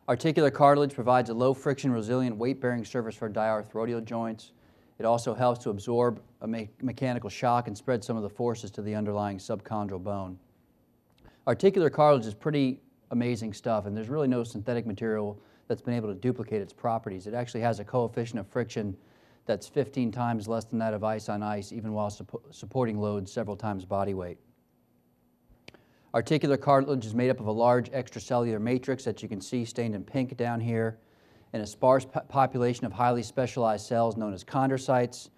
Articular cartilage provides a low-friction, resilient, weight-bearing surface for diarthrodial joints. It also helps to absorb a mechanical shock and spread some of the forces to the underlying subchondral bone. Articular cartilage is pretty amazing stuff, and there's really no synthetic material that's been able to duplicate its properties. It actually has a coefficient of friction that's 15 times less than that of ice on ice, even while supporting loads several times body weight. Articular cartilage is made up of a large extracellular matrix that you can see stained in pink down here, and a sparse population of highly specialized cells known as chondrocytes.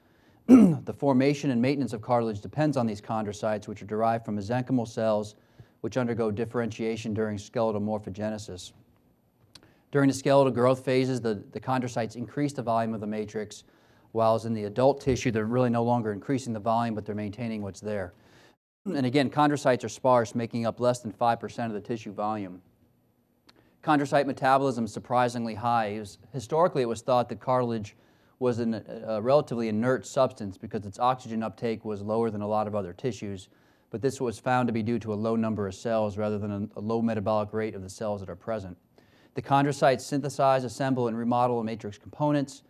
The formation and maintenance of cartilage depends on these chondrocytes, which are derived from mesenchymal cells, which undergo differentiation during skeletal morphogenesis. During the skeletal growth phases, the chondrocytes increase the volume of the matrix, while in the adult tissue, they're really no longer increasing the volume, but they're maintaining what's there. And again, chondrocytes are sparse, making up less than 5% of the tissue volume. Chondrocyte metabolism is surprisingly high. Historically, it was thought that cartilage was a relatively inert substance because its oxygen uptake was lower than a lot of other tissues, but this was found to be due to a low number of cells rather than a low metabolic rate of the cells that are present. The chondrocytes synthesize, assemble, and remodel matrix components.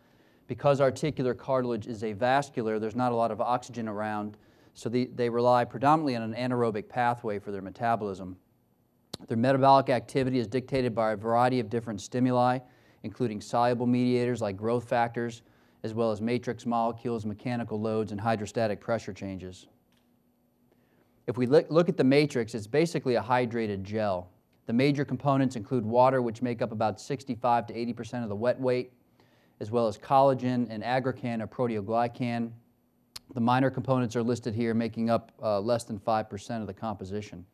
Because articular cartilage is avascular, there's not a lot of oxygen around, so they rely predominantly on an anaerobic pathway for their metabolism. Their metabolic activity is dictated by a variety of different stimuli, including soluble mediators like growth factors, as well as matrix molecules, mechanical loads, and hydrostatic pressure changes. If we look at the matrix, it's basically a hydrated gel. The major components include water, which make up about 65 to 80% of the wet weight, as well as collagen and aggrecan or proteoglycan. The minor components are listed here, making up less than 5% of the composition.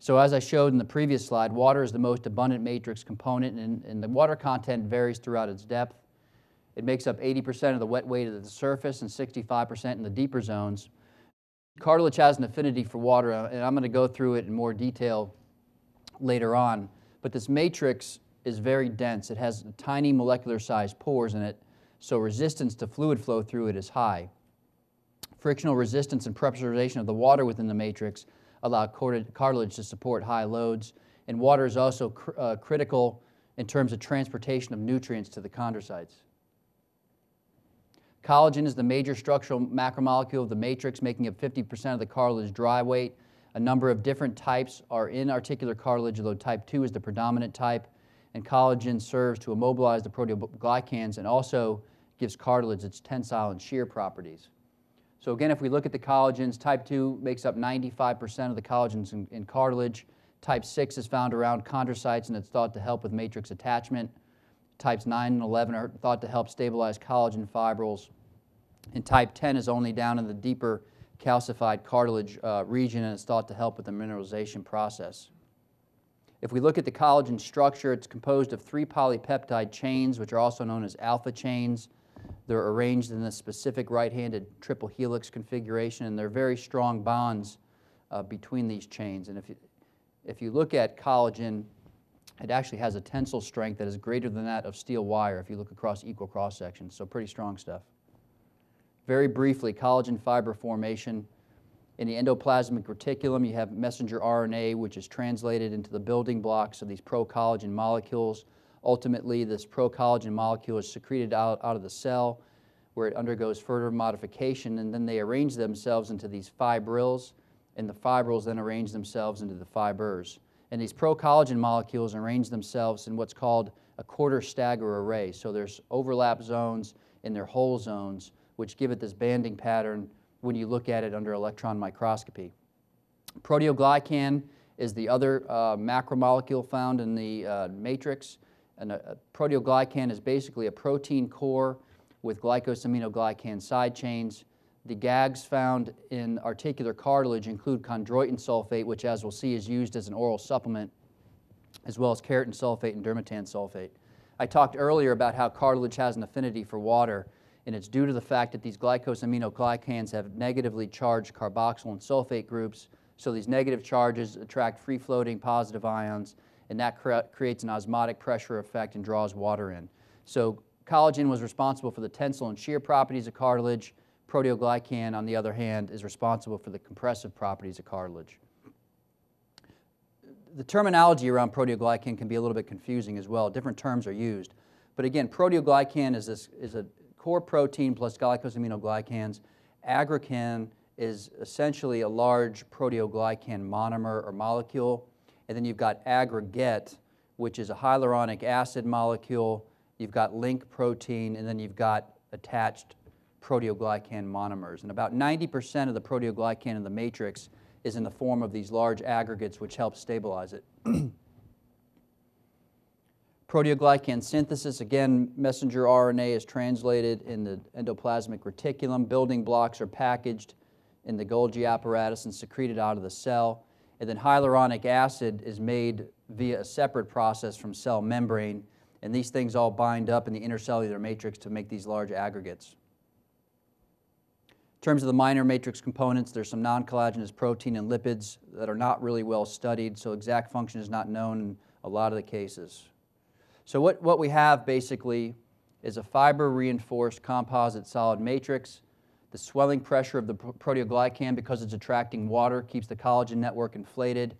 So as I showed in the previous slide, water is the most abundant matrix component, and the water content varies throughout its depth. It makes up 80% of the wet weight of the surface and 65% in the deeper zones. Cartilage has an affinity for water, and I'm going to go through it in more detail later on, but this matrix is very dense. It has tiny molecular-sized pores in it, so resistance to fluid flow through it is high. Frictional resistance and pressurization of the water within the matrix allow cartilage to support high loads, and water is also critical in terms of transportation of nutrients to the chondrocytes. Collagen is the major structural macromolecule of the matrix, making up 50% of the cartilage dry weight. A number of different types are in articular cartilage, although type 2 is the predominant type, and collagen serves to immobilize the proteoglycans and also gives cartilage its tensile and shear properties. So again, if we look at the collagens, type 2 makes up 95% of the collagens in cartilage. Type 6 is found around chondrocytes, and it's thought to help with matrix attachment. Types 9 and 11 are thought to help stabilize collagen fibrils. And type 10 is only down in the deeper calcified cartilage region, and it's thought to help with the mineralization process. If we look at the collagen structure, it's composed of 3 polypeptide chains, which are also known as alpha chains. They're arranged in a specific right-handed triple helix configuration, and they're very strong bonds between these chains. And if you look at collagen, it actually has a tensile strength that is greater than that of steel wire if you look across equal cross-sections, so pretty strong stuff. Very briefly, collagen fiber formation. In the endoplasmic reticulum, you have messenger RNA, which is translated into the building blocks of these pro-collagen molecules. Ultimately, this pro-collagen molecule is secreted out of the cell, where it undergoes further modification, and then they arrange themselves into these fibrils, and the fibrils then arrange themselves into the fibers. And these pro-collagen molecules arrange themselves in what's called a quarter stagger array. So there's overlap zones and there are hole zones, which give it this banding pattern when you look at it under electron microscopy. Proteoglycan is the other macromolecule found in the matrix. And a proteoglycan is basically a protein core with glycosaminoglycan side chains. The GAGs found in articular cartilage include chondroitin sulfate, which, as we'll see, is used as an oral supplement, as well as keratin sulfate and dermatan sulfate. I talked earlier about how cartilage has an affinity for water, and it's due to the fact that these glycosaminoglycans have negatively charged carboxyl and sulfate groups, so these negative charges attract free-floating positive ions, and that creates an osmotic pressure effect and draws water in. So collagen was responsible for the tensile and shear properties of cartilage. Proteoglycan, on the other hand, is responsible for the compressive properties of cartilage. The terminology around proteoglycan can be a little bit confusing as well. Different terms are used. But again, proteoglycan is a core protein plus glycosaminoglycans. Aggrecan is essentially a large proteoglycan monomer or molecule. And then you've got aggregate, which is a hyaluronic acid molecule. You've got link protein, and then you've got attached proteoglycan monomers. And about 90% of the proteoglycan in the matrix is in the form of these large aggregates, which help stabilize it. Proteoglycan synthesis, again, messenger RNA is translated in the endoplasmic reticulum. Building blocks are packaged in the Golgi apparatus and secreted out of the cell. And then hyaluronic acid is made via a separate process from cell membrane. And these things all bind up in the intercellular matrix to make these large aggregates. In terms of the minor matrix components, there's some non-collagenous protein and lipids that are not really well studied, so exact function is not known in a lot of the cases. So what we have basically is a fiber-reinforced composite solid matrix. The swelling pressure of the proteoglycan, because it's attracting water, keeps the collagen network inflated.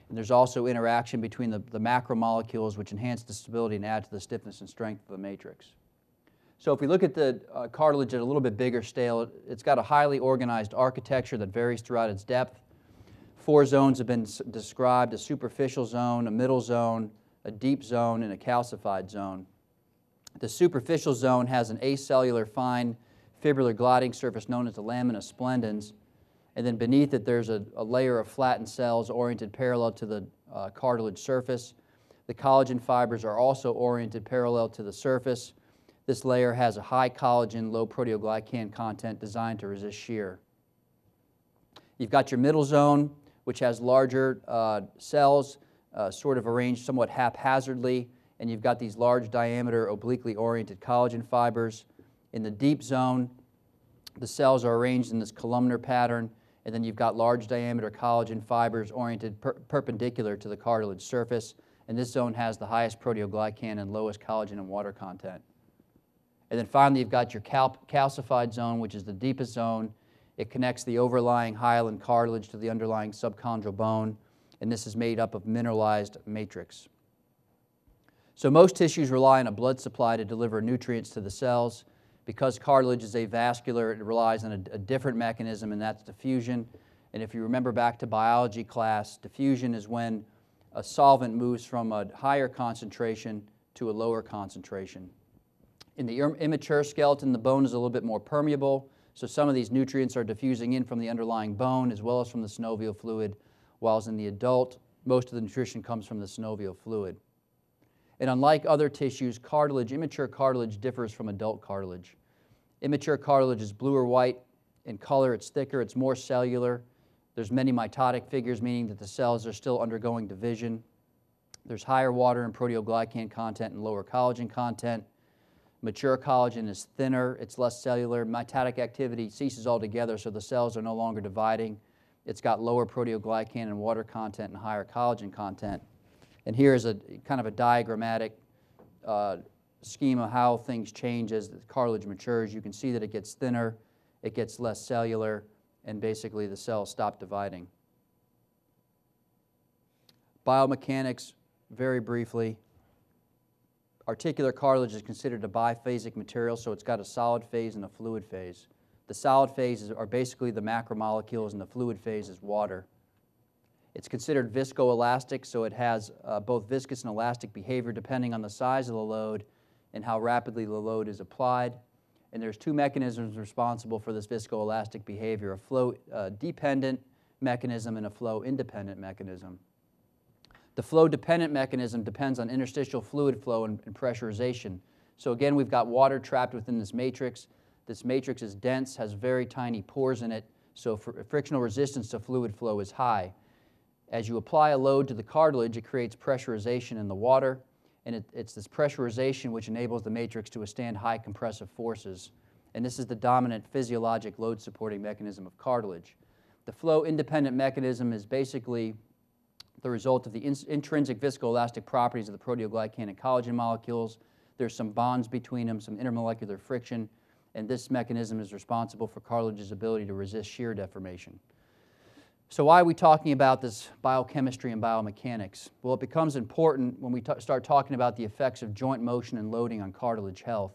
And there's also interaction between the macromolecules, which enhance the stability and add to the stiffness and strength of the matrix. So if we look at the cartilage at a little bit bigger scale, it's got a highly organized architecture that varies throughout its depth. 4 zones have been described: a superficial zone, a middle zone, a deep zone, and a calcified zone. The superficial zone has an acellular fine fibrillar gliding surface known as the lamina splendens, and then beneath it there's a layer of flattened cells oriented parallel to the cartilage surface. The collagen fibers are also oriented parallel to the surface. This layer has a high collagen, low proteoglycan content designed to resist shear. You've got your middle zone, which has larger cells sort of arranged somewhat haphazardly, and you've got these large diameter obliquely oriented collagen fibers. In the deep zone, the cells are arranged in this columnar pattern, and then you've got large diameter collagen fibers oriented perpendicular to the cartilage surface, and this zone has the highest proteoglycan and lowest collagen and water content. And then finally, you've got your calcified zone, which is the deepest zone. It connects the overlying hyaline cartilage to the underlying subchondral bone, and this is made up of mineralized matrix. So most tissues rely on a blood supply to deliver nutrients to the cells. Because cartilage is avascular, it relies on a different mechanism, and that's diffusion. And if you remember back to biology class, diffusion is when a solvent moves from a higher concentration to a lower concentration. In the immature skeleton, the bone is a little bit more permeable, so some of these nutrients are diffusing in from the underlying bone as well as from the synovial fluid, whilst in the adult, most of the nutrition comes from the synovial fluid. And unlike other tissues, cartilage, immature cartilage differs from adult cartilage. Immature cartilage is blue or white in color, it's thicker, it's more cellular. There's many mitotic figures, meaning that the cells are still undergoing division. There's higher water and proteoglycan content and lower collagen content. Mature collagen is thinner, it's less cellular. Mitotic activity ceases altogether, so the cells are no longer dividing. It's got lower proteoglycan and water content and higher collagen content. And here is a kind of a diagrammatic scheme of how things change as the cartilage matures. You can see that it gets thinner, it gets less cellular, and basically the cells stop dividing. Biomechanics, very briefly. Articular cartilage is considered a biphasic material, so it's got a solid phase and a fluid phase. The solid phases are basically the macromolecules, and the fluid phase is water. It's considered viscoelastic, so it has both viscous and elastic behavior depending on the size of the load and how rapidly the load is applied. And there's 2 mechanisms responsible for this viscoelastic behavior: a flow-dependent mechanism and a flow-independent mechanism. The flow-dependent mechanism depends on interstitial fluid flow and pressurization. So again, we've got water trapped within this matrix. This matrix is dense, has very tiny pores in it, so frictional resistance to fluid flow is high. As you apply a load to the cartilage, it creates pressurization in the water, and it's this pressurization which enables the matrix to withstand high compressive forces. And this is the dominant physiologic load-supporting mechanism of cartilage. The flow-independent mechanism is basically the result of the intrinsic viscoelastic properties of the proteoglycan and collagen molecules. There's some bonds between them, some intermolecular friction, and this mechanism is responsible for cartilage's ability to resist shear deformation. So why are we talking about this biochemistry and biomechanics? Well, it becomes important when we start talking about the effects of joint motion and loading on cartilage health.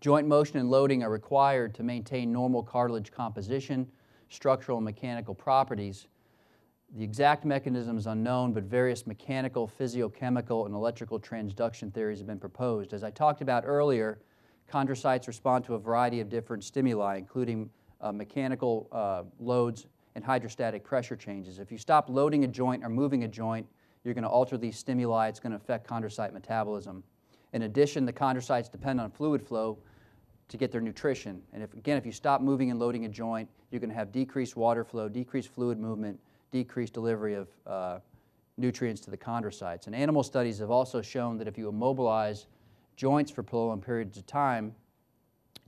Joint motion and loading are required to maintain normal cartilage composition, structural and mechanical properties. The exact mechanism is unknown, but various mechanical, physiochemical, and electrical transduction theories have been proposed. As I talked about earlier, chondrocytes respond to a variety of different stimuli, including mechanical loads and hydrostatic pressure changes. If you stop loading a joint or moving a joint, you're going to alter these stimuli. It's going to affect chondrocyte metabolism. In addition, the chondrocytes depend on fluid flow to get their nutrition. And if you stop moving and loading a joint, you're going to have decreased water flow, decreased fluid movement, decreased delivery of nutrients to the chondrocytes. And animal studies have also shown that if you immobilize joints for prolonged periods of time,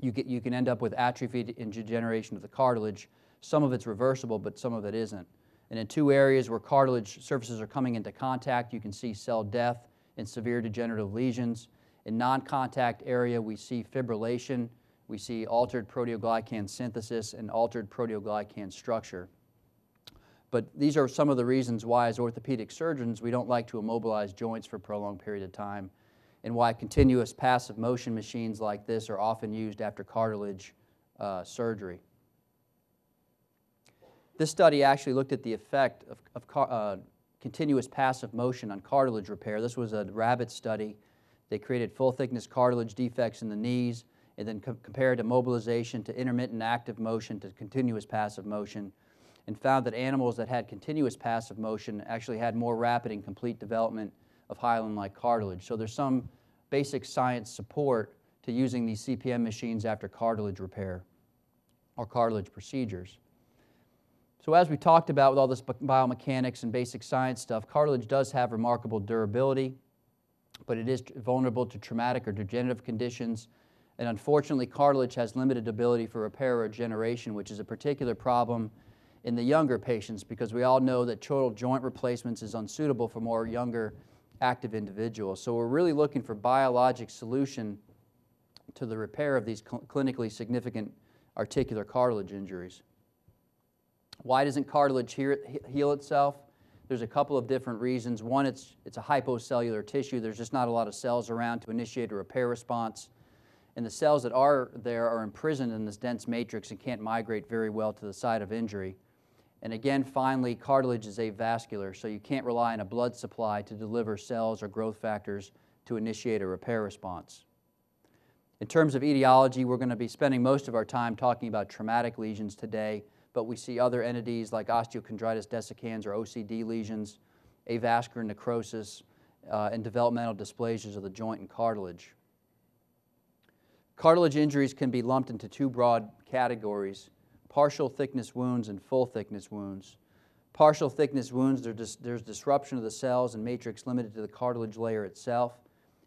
you can end up with atrophy and degeneration of the cartilage. Some of it's reversible, but some of it isn't. And in two areas where cartilage surfaces are coming into contact, you can see cell death and severe degenerative lesions. In non-contact area, we see fibrillation, we see altered proteoglycan synthesis and altered proteoglycan structure. But these are some of the reasons why, as orthopedic surgeons, we don't like to immobilize joints for a prolonged period of time, and why continuous passive motion machines like this are often used after cartilage surgery. This study actually looked at the effect of continuous passive motion on cartilage repair. This was a rabbit study. They created full-thickness cartilage defects in the knees and then compared immobilization to intermittent active motion to continuous passive motion, and found that animals that had continuous passive motion actually had more rapid and complete development of hyaline-like cartilage. So there's some basic science support to using these CPM machines after cartilage repair or cartilage procedures. So as we talked about with all this biomechanics and basic science stuff, cartilage does have remarkable durability, but it is vulnerable to traumatic or degenerative conditions. And unfortunately, cartilage has limited ability for repair or regeneration, which is a particular problem in the younger patients, because we all know that total joint replacements is unsuitable for more younger active individuals. So we're really looking for biologic solution to the repair of these clinically significant articular cartilage injuries. Why doesn't cartilage heal itself? There's a couple of different reasons. One, it's a hypocellular tissue. There's just not a lot of cells around to initiate a repair response. And the cells that are there are imprisoned in this dense matrix and can't migrate very well to the site of injury. And again, finally, cartilage is avascular, so you can't rely on a blood supply to deliver cells or growth factors to initiate a repair response. In terms of etiology, we're going to be spending most of our time talking about traumatic lesions today, but we see other entities like osteochondritis dissecans or OCD lesions, avascular necrosis, and developmental dysplasias of the joint and cartilage. Cartilage injuries can be lumped into two broad categories: partial thickness wounds and full thickness wounds. Partial thickness wounds, there's disruption of the cells and matrix limited to the cartilage layer itself,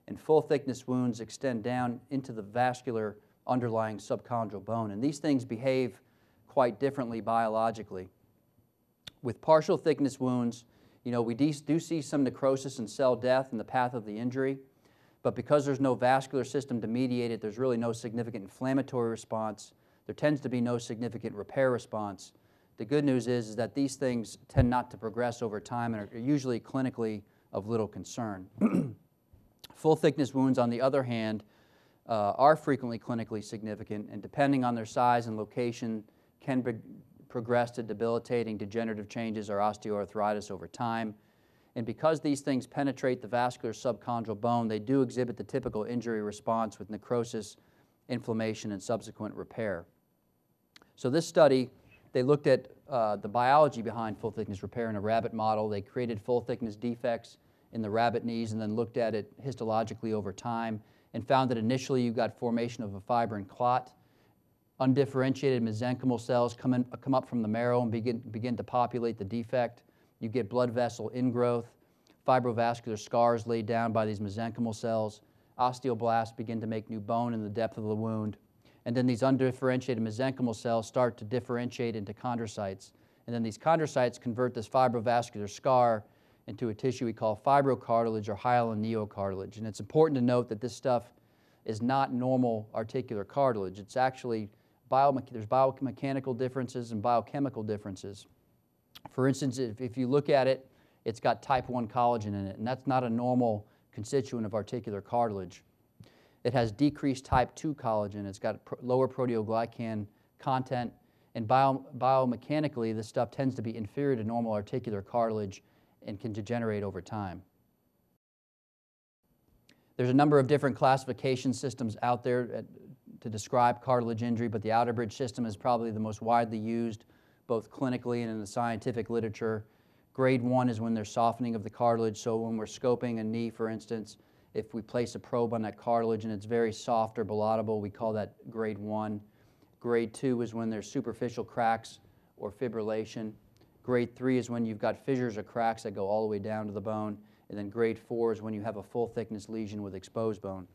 and full thickness wounds extend down into the vascular underlying subchondral bone. And these things behave quite differently biologically. With partial thickness wounds, we do see some necrosis and cell death in the path of the injury, but because there's no vascular system to mediate it, there's really no significant inflammatory response. There tends to be no significant repair response. The good news is that these things tend not to progress over time and are usually clinically of little concern. Full thickness wounds, on the other hand, are frequently clinically significant, and depending on their size and location, can progress to debilitating degenerative changes or osteoarthritis over time. And because these things penetrate the vascular subchondral bone, they do exhibit the typical injury response with necrosis, inflammation, and subsequent repair. So this study, they looked at the biology behind full thickness repair in a rabbit model. They created full thickness defects in the rabbit knees and then looked at it histologically over time and found that initially you got formation of a fibrin clot. Undifferentiated mesenchymal cells come up from the marrow and begin to populate the defect. You get blood vessel ingrowth, fibrovascular scars laid down by these mesenchymal cells. Osteoblasts begin to make new bone in the depth of the wound. And then these undifferentiated mesenchymal cells start to differentiate into chondrocytes. And then these chondrocytes convert this fibrovascular scar into a tissue we call fibrocartilage or hyaline neocartilage. And it's important to note that this stuff is not normal articular cartilage. It's actually there's biomechanical differences and biochemical differences. For instance, if you look at it, it's got type 1 collagen in it, and that's not a normal constituent of articular cartilage. It has decreased type 2 collagen. It's got lower proteoglycan content, and biomechanically, this stuff tends to be inferior to normal articular cartilage and can degenerate over time. There's a number of different classification systems out there to describe cartilage injury, but the Outerbridge system is probably the most widely used, both clinically and in the scientific literature. Grade 1 is when there's softening of the cartilage, so when we're scoping a knee, for instance, if we place a probe on that cartilage and it's very soft or ballotable, we call that grade 1. Grade 2 is when there's superficial cracks or fibrillation. Grade 3 is when you've got fissures or cracks that go all the way down to the bone. And then grade 4 is when you have a full thickness lesion with exposed bone.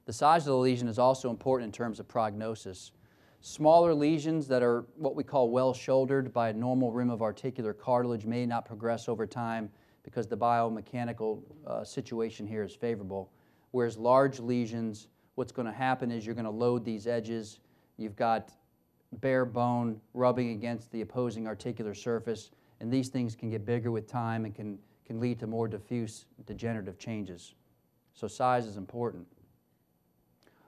The size of the lesion is also important in terms of prognosis. Smaller lesions that are what we call well-shouldered by a normal rim of articular cartilage may not progress over time because the biomechanical situation here is favorable. Whereas large lesions, what's going to happen is you're going to load these edges. You've got bare bone rubbing against the opposing articular surface, and these things can get bigger with time and can lead to more diffuse degenerative changes. So size is important.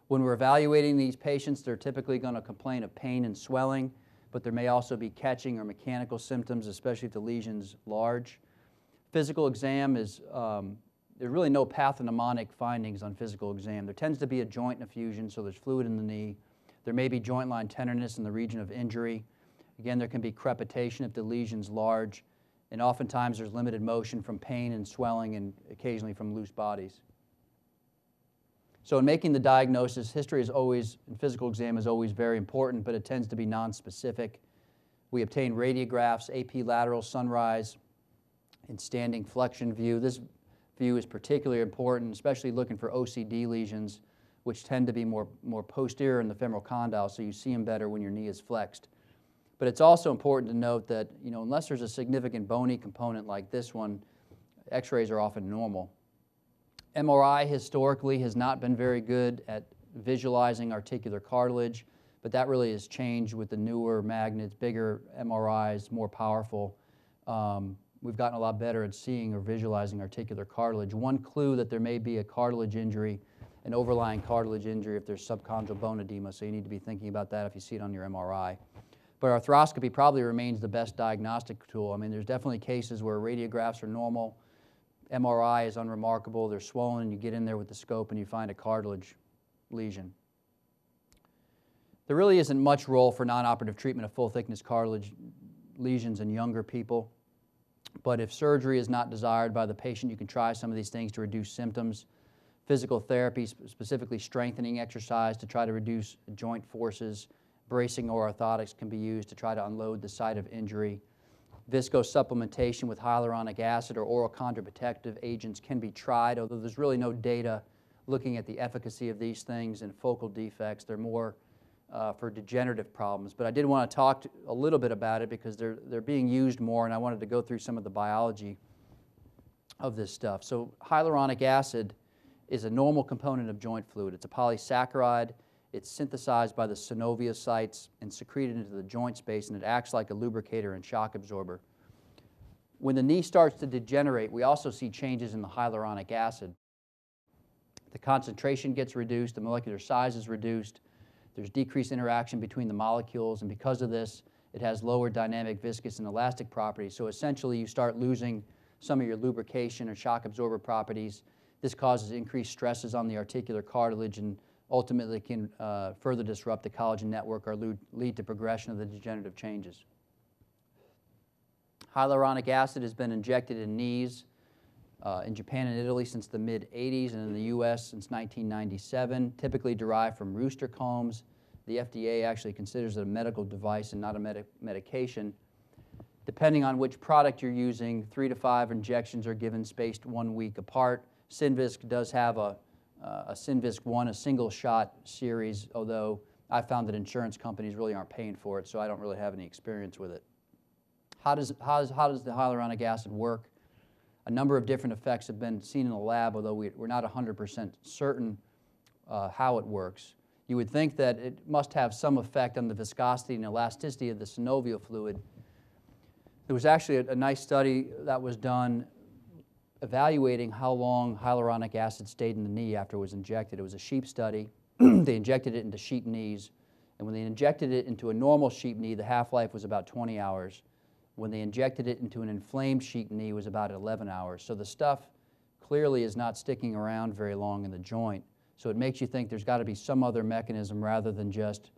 When we're evaluating these patients, they're typically going to complain of pain and swelling, but there may also be catching or mechanical symptoms, especially if the lesion's large. Physical exam is, there's really no pathognomonic findings on physical exam. There tends to be a joint effusion, so there's fluid in the knee. There may be joint line tenderness in the region of injury. Again, there can be crepitation if the lesion's large, and oftentimes there's limited motion from pain and swelling and occasionally from loose bodies. So in making the diagnosis, history is always, and physical exam is always very important, but it tends to be nonspecific. We obtain radiographs, AP lateral sunrise, and standing flexion view. This view is particularly important, especially looking for OCD lesions, which tend to be more posterior in the femoral condyle, so you see them better when your knee is flexed. But it's also important to note that, unless there's a significant bony component like this one, x-rays are often normal. MRI historically has not been very good at visualizing articular cartilage, but that really has changed with the newer magnets, bigger MRIs, more powerful. We've gotten a lot better at seeing or visualizing articular cartilage. One clue that there may be a cartilage injury, an overlying cartilage injury if there's subchondral bone edema, so you need to be thinking about that if you see it on your MRI. But arthroscopy probably remains the best diagnostic tool. I mean, there's definitely cases where radiographs are normal, MRI is unremarkable, they're swollen, and you get in there with the scope and you find a cartilage lesion. There really isn't much role for non-operative treatment of full-thickness cartilage lesions in younger people, but if surgery is not desired by the patient, you can try some of these things to reduce symptoms. Physical therapy, specifically strengthening exercise to try to reduce joint forces, bracing or orthotics can be used to try to unload the site of injury. Viscosupplementation with hyaluronic acid or oral chondroprotective agents can be tried, although there's really no data looking at the efficacy of these things in focal defects. They're more for degenerative problems. But I did want to talk a little bit about it because they're being used more, and I wanted to go through some of the biology of this stuff. So hyaluronic acid is a normal component of joint fluid. It's a polysaccharide. It's synthesized by the synoviocytes and secreted into the joint space, and it acts like a lubricator and shock absorber. When the knee starts to degenerate, we also see changes in the hyaluronic acid. The concentration gets reduced, the molecular size is reduced, there's decreased interaction between the molecules, and because of this, it has lower dynamic, viscous, and elastic properties. So essentially, you start losing some of your lubrication or shock absorber properties. This causes increased stresses on the articular cartilage and ultimately can further disrupt the collagen network or lead to progression of the degenerative changes. Hyaluronic acid has been injected in knees in Japan and Italy since the mid-'80s, and in the U.S. since 1997, typically derived from rooster combs. The FDA actually considers it a medical device and not a medication. Depending on which product you're using, 3 to 5 injections are given spaced 1 week apart. Synvisc does have a Synvisc 1, a single shot series, although I found that insurance companies really aren't paying for it, so I don't really have any experience with it. How does the hyaluronic acid work? A number of different effects have been seen in the lab, although we're not 100% certain how it works. You would think that it must have some effect on the viscosity and elasticity of the synovial fluid, There was actually a nice study that was done evaluating how long hyaluronic acid stayed in the knee after it was injected. It was a sheep study. They injected it into sheep knees, and when they injected it into a normal sheep knee, the half-life was about 20 hours. When they injected it into an inflamed sheep knee, it was about 11 hours. So the stuff clearly is not sticking around very long in the joint. So it makes you think there's got to be some other mechanism rather than just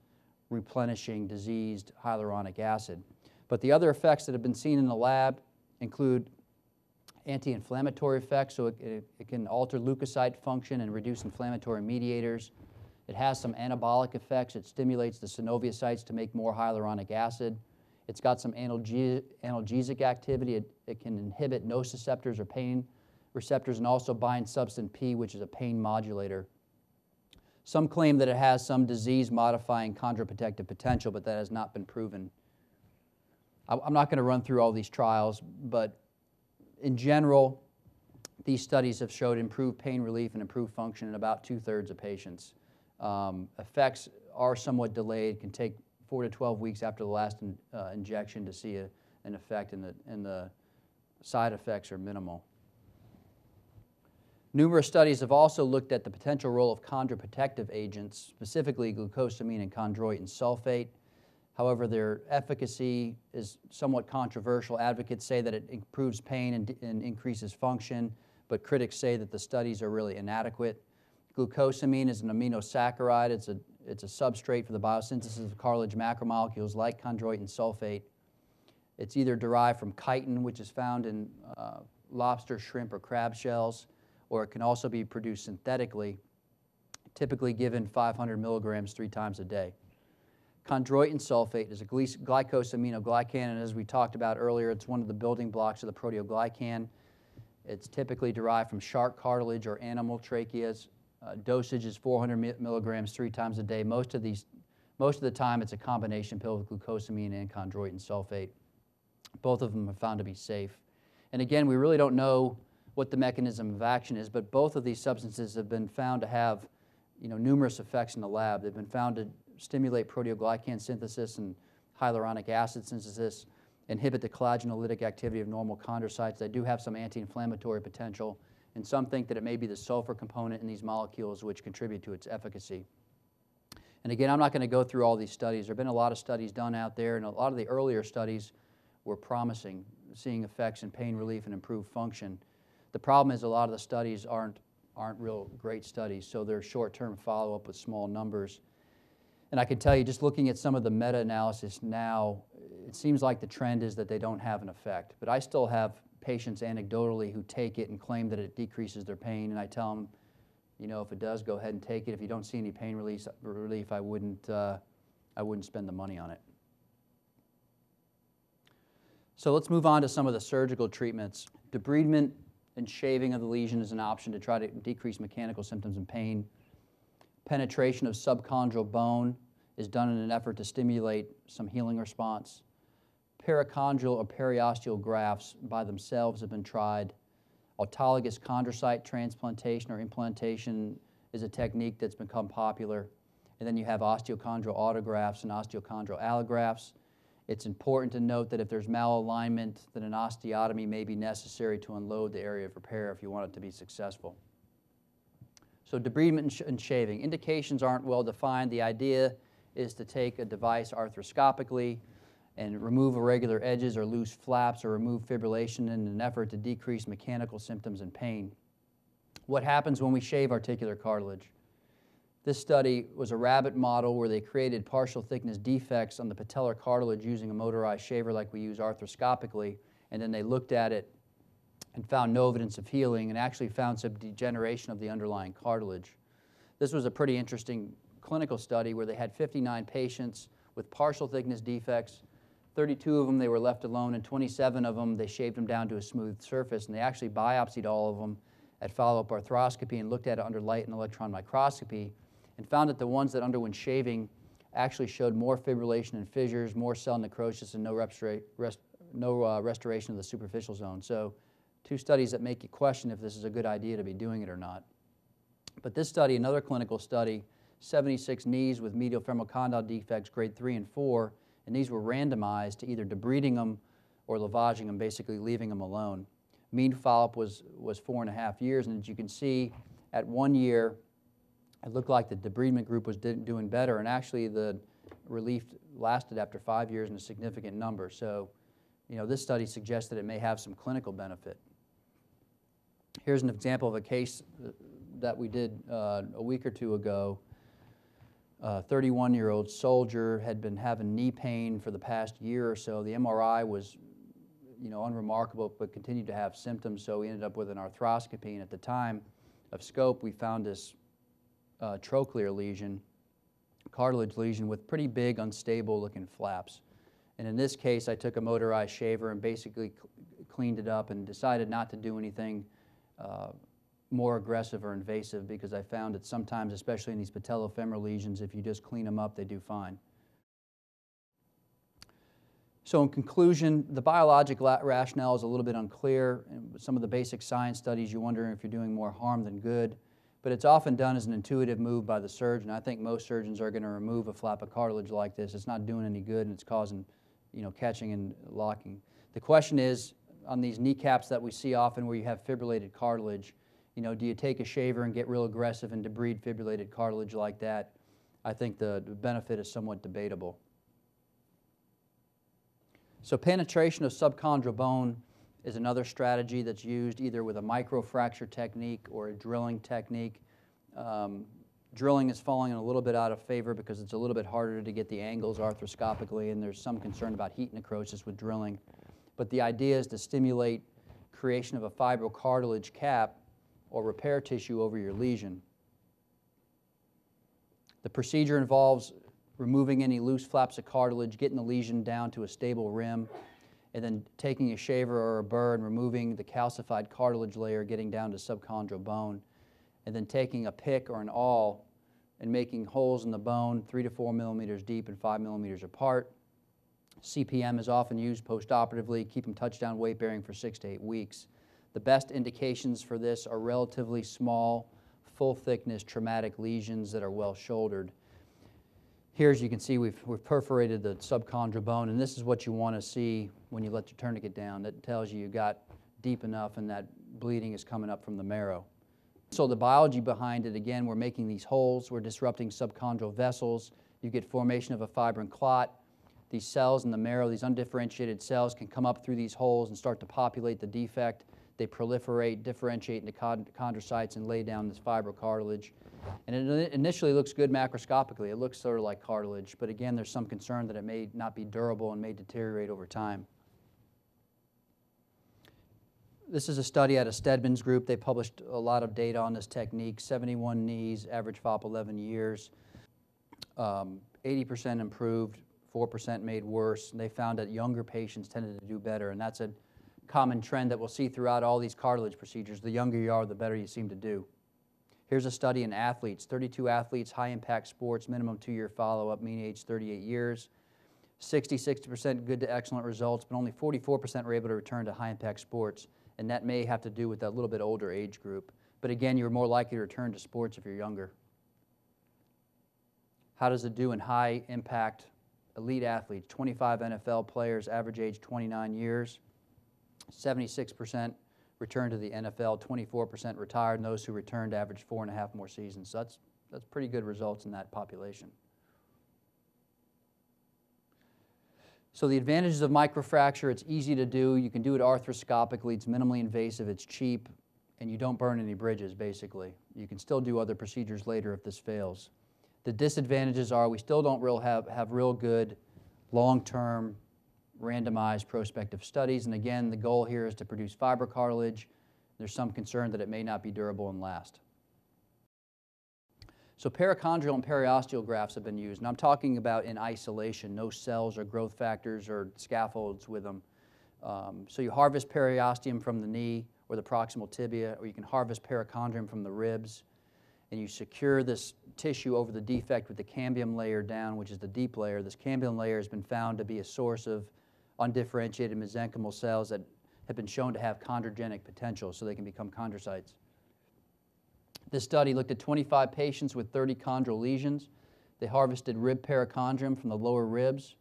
replenishing diseased hyaluronic acid. But the other effects that have been seen in the lab include anti-inflammatory effects, so it can alter leukocyte function and reduce inflammatory mediators. It has some anabolic effects. It stimulates the synoviocytes to make more hyaluronic acid. It's got some analgesic activity. It can inhibit nociceptors or pain receptors and also bind substance P, which is a pain modulator. Some claim that it has some disease-modifying chondroprotective potential, but that has not been proven. I'm not going to run through all these trials, but in general, these studies have showed improved pain relief and improved function in about 2/3 of patients. Effects are somewhat delayed, can take 4 to 12 weeks after the last injection to see an effect, and the side effects are minimal. Numerous studies have also looked at the potential role of chondroprotective agents, specifically glucosamine and chondroitin sulfate. However, their efficacy is somewhat controversial. Advocates say that it improves pain and increases function, but critics say that the studies are really inadequate. Glucosamine is an aminosaccharide. It's a substrate for the biosynthesis of cartilage macromolecules like chondroitin sulfate. It's either derived from chitin, which is found in lobster, shrimp, or crab shells, or it can also be produced synthetically, typically given 500 milligrams 3 times a day. Chondroitin sulfate is a glycosaminoglycan, and as we talked about earlier, it's one of the building blocks of the proteoglycan. It's typically derived from shark cartilage or animal tracheas. Dosage is 400 milligrams 3 times a day. Most of the time, it's a combination pill with glucosamine and chondroitin sulfate. Both of them are found to be safe. And again, we really don't know what the mechanism of action is, but both of these substances have been found to have, numerous effects in the lab. They've been found to stimulate proteoglycan synthesis and hyaluronic acid synthesis, inhibit the collagenolitic activity of normal chondrocytes. They do have some anti-inflammatory potential, and some think that it may be the sulfur component in these molecules which contribute to its efficacy. And again, I'm not going to go through all these studies. There have been a lot of studies done out there, and a lot of the earlier studies were promising, seeing effects in pain relief and improved function. The problem is a lot of the studies aren't real great studies, so they're short-term follow-up with small numbers. And I can tell you, just looking at some of the meta-analysis now, it seems like the trend is that they don't have an effect. But I still have patients anecdotally who take it and claim that it decreases their pain, and I tell them, if it does, go ahead and take it. If you don't see any pain relief, I wouldn't spend the money on it. So let's move on to some of the surgical treatments. Debridement and shaving of the lesion is an option to try to decrease mechanical symptoms and pain. Penetration of subchondral bone is done in an effort to stimulate some healing response. Perichondral or periosteal grafts by themselves have been tried. Autologous chondrocyte transplantation or implantation is a technique that's become popular. And then you have osteochondral autografts and osteochondral allografts. It's important to note that if there's malalignment, then an osteotomy may be necessary to unload the area of repair if you want it to be successful. So debridement and shaving. Indications aren't well defined. The idea is to take a device arthroscopically and remove irregular edges or loose flaps or remove fibrillation in an effort to decrease mechanical symptoms and pain. What happens when we shave articular cartilage? This study was a rabbit model where they created partial thickness defects on the patellar cartilage using a motorized shaver like we use arthroscopically, and then they looked at it and found no evidence of healing and actually found some degeneration of the underlying cartilage. This was a pretty interesting clinical study where they had 59 patients with partial thickness defects. 32 of them they were left alone, and 27 of them they shaved them down to a smooth surface, and they actually biopsied all of them at follow-up arthroscopy and looked at it under light and electron microscopy and found that the ones that underwent shaving actually showed more fibrillation and fissures, more cell necrosis, and no restoration of the superficial zone. So 2 studies that make you question if this is a good idea to be doing it or not. But this study, another clinical study, 76 knees with medial femoral condyle defects, grade 3 and 4, and these were randomized to either debriding them or lavaging them, basically leaving them alone. Mean follow-up was 4.5 years, and as you can see, at 1 year, it looked like the debridement group was doing better, and actually the relief lasted after 5 years in a significant number. So, this study suggests that it may have some clinical benefit. Here's an example of a case that we did a week or two ago. A 31-year-old soldier had been having knee pain for the past year or so. The MRI was, unremarkable, but continued to have symptoms, so we ended up with an arthroscopy, and at the time of scope, we found this trochlear lesion, cartilage lesion with pretty big, unstable-looking flaps. And in this case, I took a motorized shaver and basically cleaned it up and decided not to do anything more aggressive or invasive, because I found that sometimes, especially in these patellofemoral lesions, if you just clean them up, they do fine. So in conclusion, the biologic rationale is a little bit unclear. And with some of the basic science studies, you're wondering if you're doing more harm than good. But it's often done as an intuitive move by the surgeon. I think most surgeons are going to remove a flap of cartilage like this. It's not doing any good, and it's causing, catching and locking. The question is, on these kneecaps that we see often where you have fibrillated cartilage, do you take a shaver and get real aggressive and debride fibrillated cartilage like that? I think the benefit is somewhat debatable. So penetration of subchondral bone is another strategy that's used either with a microfracture technique or a drilling technique. Drilling is falling a little bit out of favor because it's a little bit harder to get the angles arthroscopically, and there's some concern about heat necrosis with drilling. But the idea is to stimulate creation of a fibrocartilage cap or repair tissue over your lesion. The procedure involves removing any loose flaps of cartilage, getting the lesion down to a stable rim, and then taking a shaver or a burr and removing the calcified cartilage layer, getting down to subchondral bone, and then taking a pick or an awl and making holes in the bone 3 to 4 millimeters deep and 5 millimeters apart. CPM is often used postoperatively. Keep them touchdown weight bearing for 6 to 8 weeks. The best indications for this are relatively small, full thickness traumatic lesions that are well shouldered. Here, as you can see, we've perforated the subchondral bone, and this is what you want to see when you let your tourniquet down. That tells you got deep enough and that bleeding is coming up from the marrow. So the biology behind it, again, we're making these holes, we're disrupting subchondral vessels, you get formation of a fibrin clot. These cells in the marrow, these undifferentiated cells, can come up through these holes and start to populate the defect. They proliferate, differentiate into chondrocytes, and lay down this fibrocartilage. And it initially looks good macroscopically. It looks sort of like cartilage, but again, there's some concern that it may not be durable and may deteriorate over time. This is a study out of Stedman's group. They published a lot of data on this technique, 71 knees, average FOP 11 years, 80% improved, 4% made worse. And they found that younger patients tended to do better, and that's a common trend that we'll see throughout all these cartilage procedures. The younger you are, the better you seem to do. Here's a study in athletes, 32 athletes, high-impact sports, minimum 2-year follow-up, mean age 38 years. 60% good to excellent results, but only 44% were able to return to high-impact sports, and that may have to do with that little bit older age group. But again, you're more likely to return to sports if you're younger. How does it do in high-impact elite athletes? 25 NFL players, average age 29 years. 76% returned to the NFL, 24% retired, and those who returned averaged 4.5 more seasons. So that's pretty good results in that population. So the advantages of microfracture: it's easy to do. You can do it arthroscopically. It's minimally invasive. It's cheap, and you don't burn any bridges, basically. You can still do other procedures later if this fails. The disadvantages are we still don't have real good long-term randomized prospective studies, and again, the goal here is to produce fibrocartilage. There's some concern that it may not be durable and last. So perichondrial and periosteal grafts have been used, and I'm talking about in isolation, no cells or growth factors or scaffolds with them. So you harvest periosteum from the knee or the proximal tibia, or you can harvest perichondrium from the ribs, and you secure this tissue over the defect with the cambium layer down, which is the deep layer. This cambium layer has been found to be a source of undifferentiated mesenchymal cells that have been shown to have chondrogenic potential, so they can become chondrocytes. This study looked at 25 patients with 30 chondral lesions. They harvested rib perichondrium from the lower ribs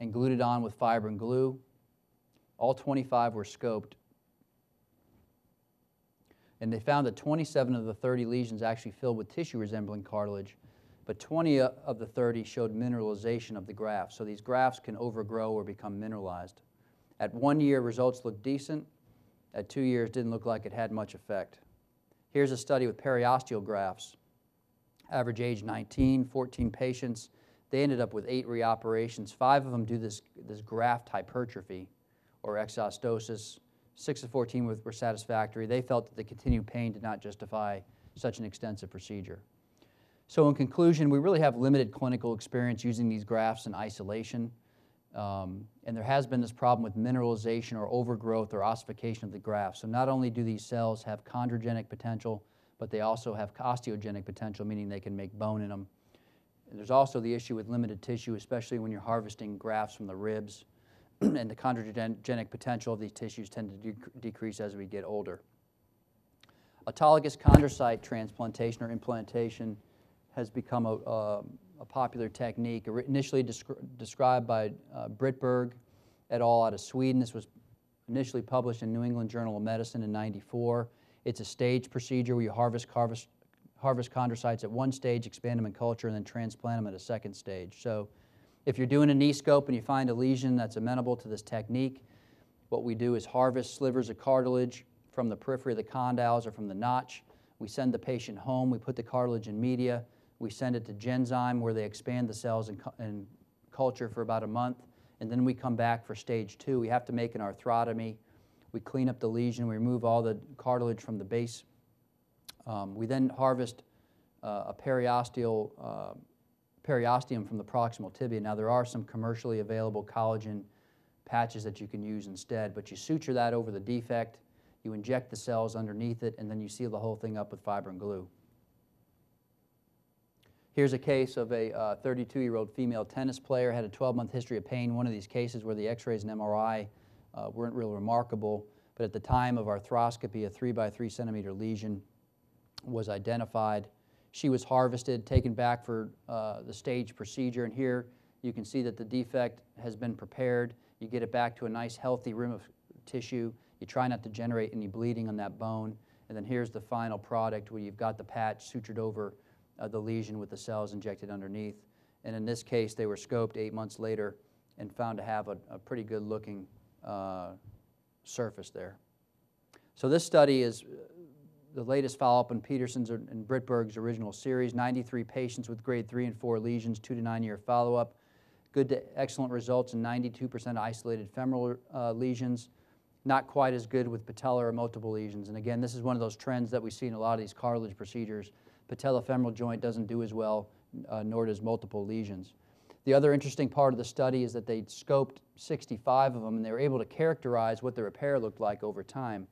and glued it on with fibrin glue. All 25 were scoped. And they found that 27 of the 30 lesions actually filled with tissue resembling cartilage, but 20 of the 30 showed mineralization of the graft. So these grafts can overgrow or become mineralized. At 1 year, results looked decent. At 2 years, didn't look like it had much effect. Here's a study with periosteal grafts. Average age 19, 14 patients. They ended up with 8 reoperations. 5 of them do this graft hypertrophy or exostosis. 6 of 14 were satisfactory. They felt that the continued pain did not justify such an extensive procedure. So in conclusion, we really have limited clinical experience using these grafts in isolation. And there has been this problem with mineralization or overgrowth or ossification of the graft. So not only do these cells have chondrogenic potential, but they also have osteogenic potential, meaning they can make bone in them. And there's also the issue with limited tissue, especially when you're harvesting grafts from the ribs. And the chondrogenic potential of these tissues tend to decrease as we get older. Autologous chondrocyte transplantation or implantation has become a popular technique, initially described by Brittberg et al. Out of Sweden. This was initially published in New England Journal of Medicine in '94. It's a staged procedure where you harvest chondrocytes at one stage, expand them in culture, and then transplant them at a second stage. So if you're doing a knee scope and you find a lesion that's amenable to this technique, what we do is harvest slivers of cartilage from the periphery of the condyles or from the notch. We send the patient home. We put the cartilage in media. We send it to Genzyme where they expand the cells in culture for about a month, and then we come back for stage 2. We have to make an arthrotomy. We clean up the lesion. We remove all the cartilage from the base. We then harvest a periosteum from the proximal tibia. Now, there are some commercially available collagen patches that you can use instead, but you suture that over the defect, you inject the cells underneath it, and then you seal the whole thing up with fibrin glue. Here's a case of a 32-year-old female tennis player, had a 12-month history of pain. One of these cases where the x-rays and MRI weren't real remarkable, but at the time of arthroscopy, a 3 by 3 centimeter lesion was identified. She was harvested, taken back for the stage procedure, and here you can see that the defect has been prepared. You get it back to a nice healthy rim of tissue. You try not to generate any bleeding on that bone, and then here's the final product where you've got the patch sutured over the lesion with the cells injected underneath. And in this case, they were scoped 8 months later and found to have a pretty good looking surface there. So this study is the latest follow-up in Peterson's and Brittberg's original series, 93 patients with grade 3 and 4 lesions, 2 to 9 year follow-up. Good to excellent results in 92% isolated femoral lesions. Not quite as good with patellar or multiple lesions. And again, this is one of those trends that we see in a lot of these cartilage procedures. Patellofemoral joint doesn't do as well, nor does multiple lesions. The other interesting part of the study is that they scoped 65 of them, and they were able to characterize what the repair looked like over time.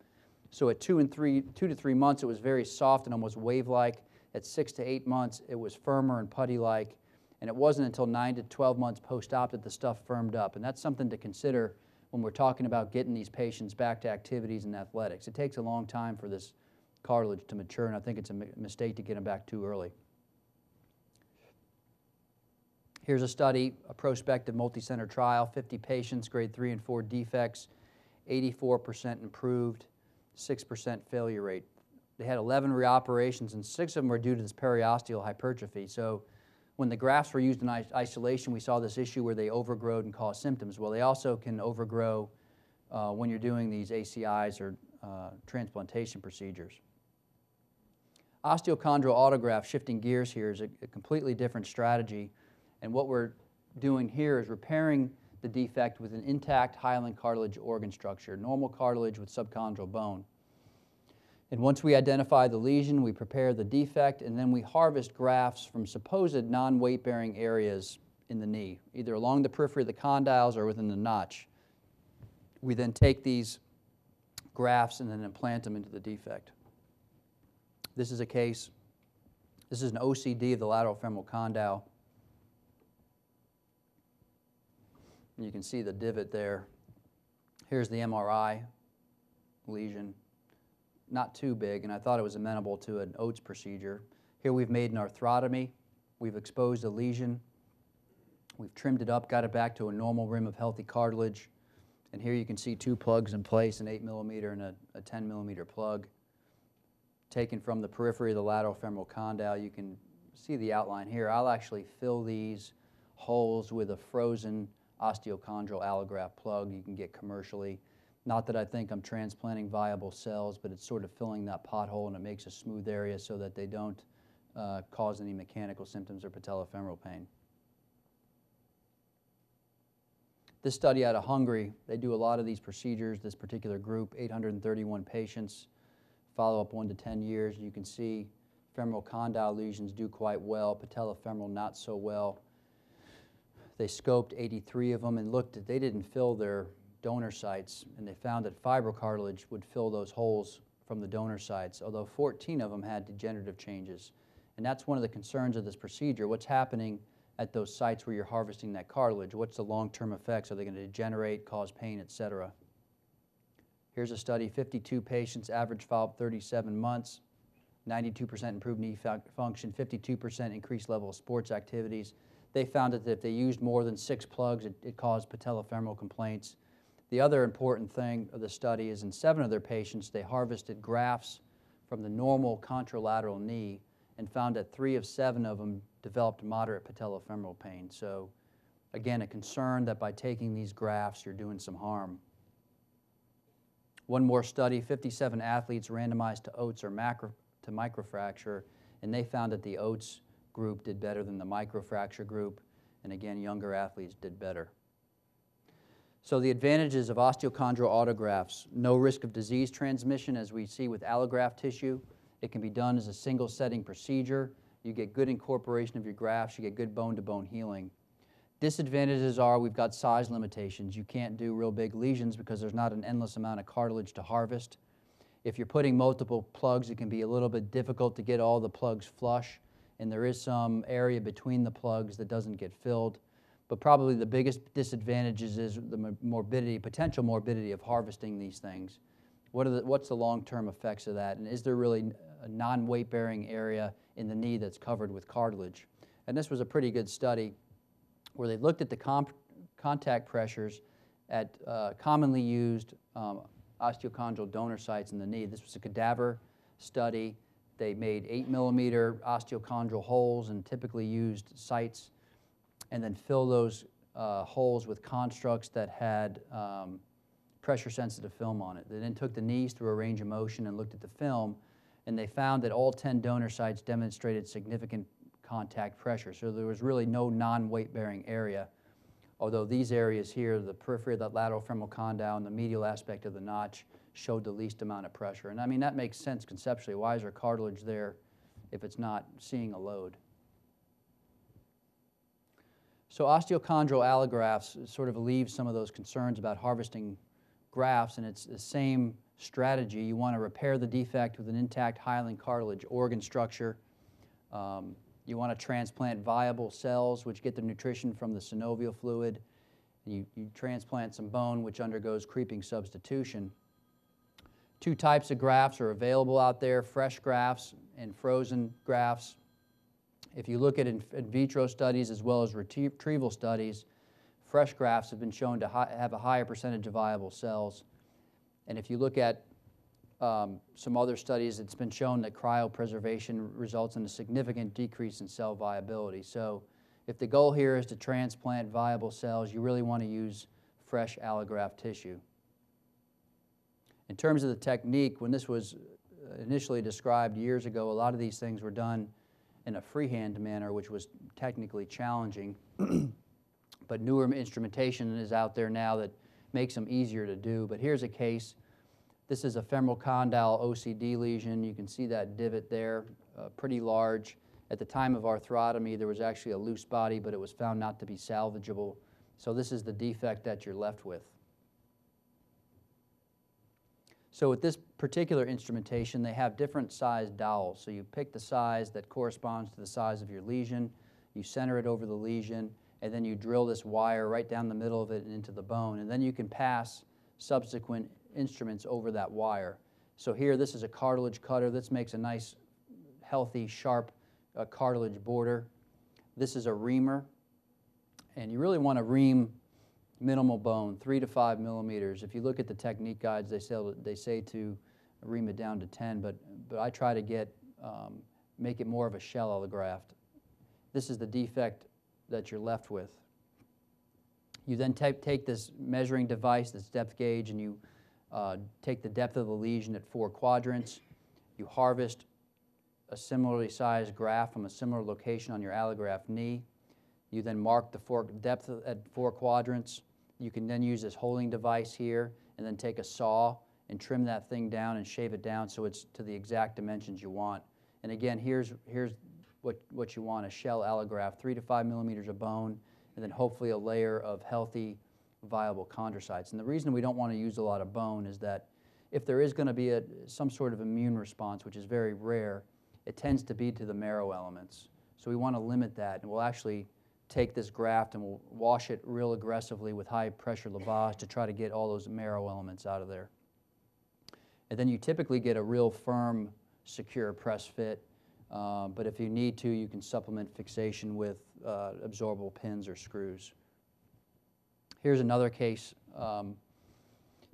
So at 2 to 3 months, it was very soft and almost wave-like. At 6 to 8 months, it was firmer and putty-like. And it wasn't until 9 to 12 months post-op that the stuff firmed up. And that's something to consider when we're talking about getting these patients back to activities and athletics. It takes a long time for this cartilage to mature, and I think it's a mistake to get them back too early. Here's a study, a prospective multi-center trial, 50 patients, grade 3 and 4 defects, 84% improved, 6% failure rate. They had 11 reoperations, and 6 of them were due to this periosteal hypertrophy. So when the grafts were used in isolation, we saw this issue where they overgrowed and caused symptoms. Well, they also can overgrow when you're doing these ACIs or transplantation procedures. Osteochondral autograft, shifting gears here, is a completely different strategy. And what we're doing here is repairing the defect with an intact hyaline cartilage organ structure, normal cartilage with subchondral bone. And once we identify the lesion, we prepare the defect, and then we harvest grafts from supposed non-weight-bearing areas in the knee, either along the periphery of the condyles or within the notch. We then take these grafts and then implant them into the defect. This is a case, this is an OCD of the lateral femoral condyle. You can see the divot there. Here's the MRI lesion. Not too big, and I thought it was amenable to an Oates procedure. Here we've made an arthrotomy. We've exposed a lesion. We've trimmed it up, got it back to a normal rim of healthy cartilage, And here you can see two plugs in place, an 8mm and a 10mm plug. Taken from the periphery of the lateral femoral condyle, you can see the outline here. I'll actually fill these holes with a frozen osteochondral allograft plug you can get commercially. Not that I think I'm transplanting viable cells, but it's sort of filling that pothole, and it makes a smooth area so that they don't cause any mechanical symptoms or patellofemoral pain. This study out of Hungary, they do a lot of these procedures, this particular group, 831 patients, follow-up 1 to 10 years. You can see femoral condyle lesions do quite well, patellofemoral not so well. They scoped 83 of them and looked at, they didn't fill their donor sites, and they found that fibrocartilage would fill those holes from the donor sites, although 14 of them had degenerative changes. And that's one of the concerns of this procedure. What's happening at those sites where you're harvesting that cartilage? What's the long-term effects? Are they going to degenerate, cause pain, etc.? Here's a study, 52 patients, average follow-up 37 months, 92% improved knee function, 52% increased level of sports activities. They found that if they used more than 6 plugs, it caused patellofemoral complaints. The other important thing of the study is in 7 of their patients, they harvested grafts from the normal contralateral knee and found that 3 of 7 of them developed moderate patellofemoral pain. So again, a concern that by taking these grafts, you're doing some harm. One more study, 57 athletes randomized to oats or microfracture, and they found that the oats group did better than the microfracture group, and again, younger athletes did better. So the advantages of osteochondral autografts: no risk of disease transmission as we see with allograft tissue. It can be done as a single setting procedure. You get good incorporation of your grafts, you get good bone-to-bone healing. Disadvantages are we've got size limitations. You can't do real big lesions because there's not an endless amount of cartilage to harvest. If you're putting multiple plugs, it can be a little bit difficult to get all the plugs flush, and there is some area between the plugs that doesn't get filled. But probably the biggest disadvantages is the morbidity, potential morbidity of harvesting these things. What's the long-term effects of that? And is there really a non-weight-bearing area in the knee that's covered with cartilage? And this was a pretty good study where they looked at the contact pressures at commonly used osteochondral donor sites in the knee. This was a cadaver study. They made 8mm osteochondral holes and typically used sites, and then fill those holes with constructs that had pressure-sensitive film on it. They then took the knees through a range of motion and looked at the film, and they found that all 10 donor sites demonstrated significant contact pressure. So there was really no non-weight-bearing area, although these areas here, the periphery of that lateral femoral condyle and the medial aspect of the notch, showed the least amount of pressure. And I mean, that makes sense conceptually. Why is there cartilage there if it's not seeing a load? So osteochondral allografts sort of alleviate some of those concerns about harvesting grafts, and it's the same strategy. You want to repair the defect with an intact hyaline cartilage organ structure. You want to transplant viable cells, which get their nutrition from the synovial fluid. You transplant some bone, which undergoes creeping substitution. 2 types of grafts are available out there, fresh grafts and frozen grafts. If you look at in vitro studies as well as retrieval studies, fresh grafts have been shown to have a higher percentage of viable cells. And if you look at some other studies, it's been shown that cryopreservation results in a significant decrease in cell viability. So if the goal here is to transplant viable cells, you really want to use fresh allograft tissue. In terms of the technique, when this was initially described years ago, a lot of these things were done in a freehand manner, which was technically challenging. But newer instrumentation is out there now that makes them easier to do. But here's a case. This is a femoral condyle OCD lesion. You can see that divot there, pretty large. At the time of arthrotomy, there was actually a loose body, but it was found not to be salvageable. So this is the defect that you're left with. So with this particular instrumentation, they have different sized dowels. So you pick the size that corresponds to the size of your lesion, you center it over the lesion, and then you drill this wire right down the middle of it and into the bone. And then you can pass subsequent instruments over that wire. So here, this is a cartilage cutter. This makes a nice, healthy, sharp cartilage border. This is a reamer, and you really want to ream Minimal bone, 3 to 5 millimeters. If you look at the technique guides, they say to ream it down to 10, but I try to make it more of a shell allograft. This is the defect that you're left with. You then take this measuring device, this depth gauge, and you take the depth of the lesion at 4 quadrants. You harvest a similarly sized graft from a similar location on your allograft knee. You then mark the depth at 4 quadrants. You can then use this holding device here and then take a saw and trim that thing down and shave it down so it's to the exact dimensions you want. And again, here's what you want, a shell allograft, 3 to 5 millimeters of bone, and then hopefully a layer of healthy, viable chondrocytes. And the reason we don't want to use a lot of bone is that if there is going to be some sort of immune response, which is very rare, it tends to be to the marrow elements. So we want to limit that, and we'll actually take this graft and we'll wash it real aggressively with high pressure lavage to try to get all those marrow elements out of there. And then you typically get a real firm, secure press fit, but if you need to, you can supplement fixation with absorbable pins or screws. Here's another case.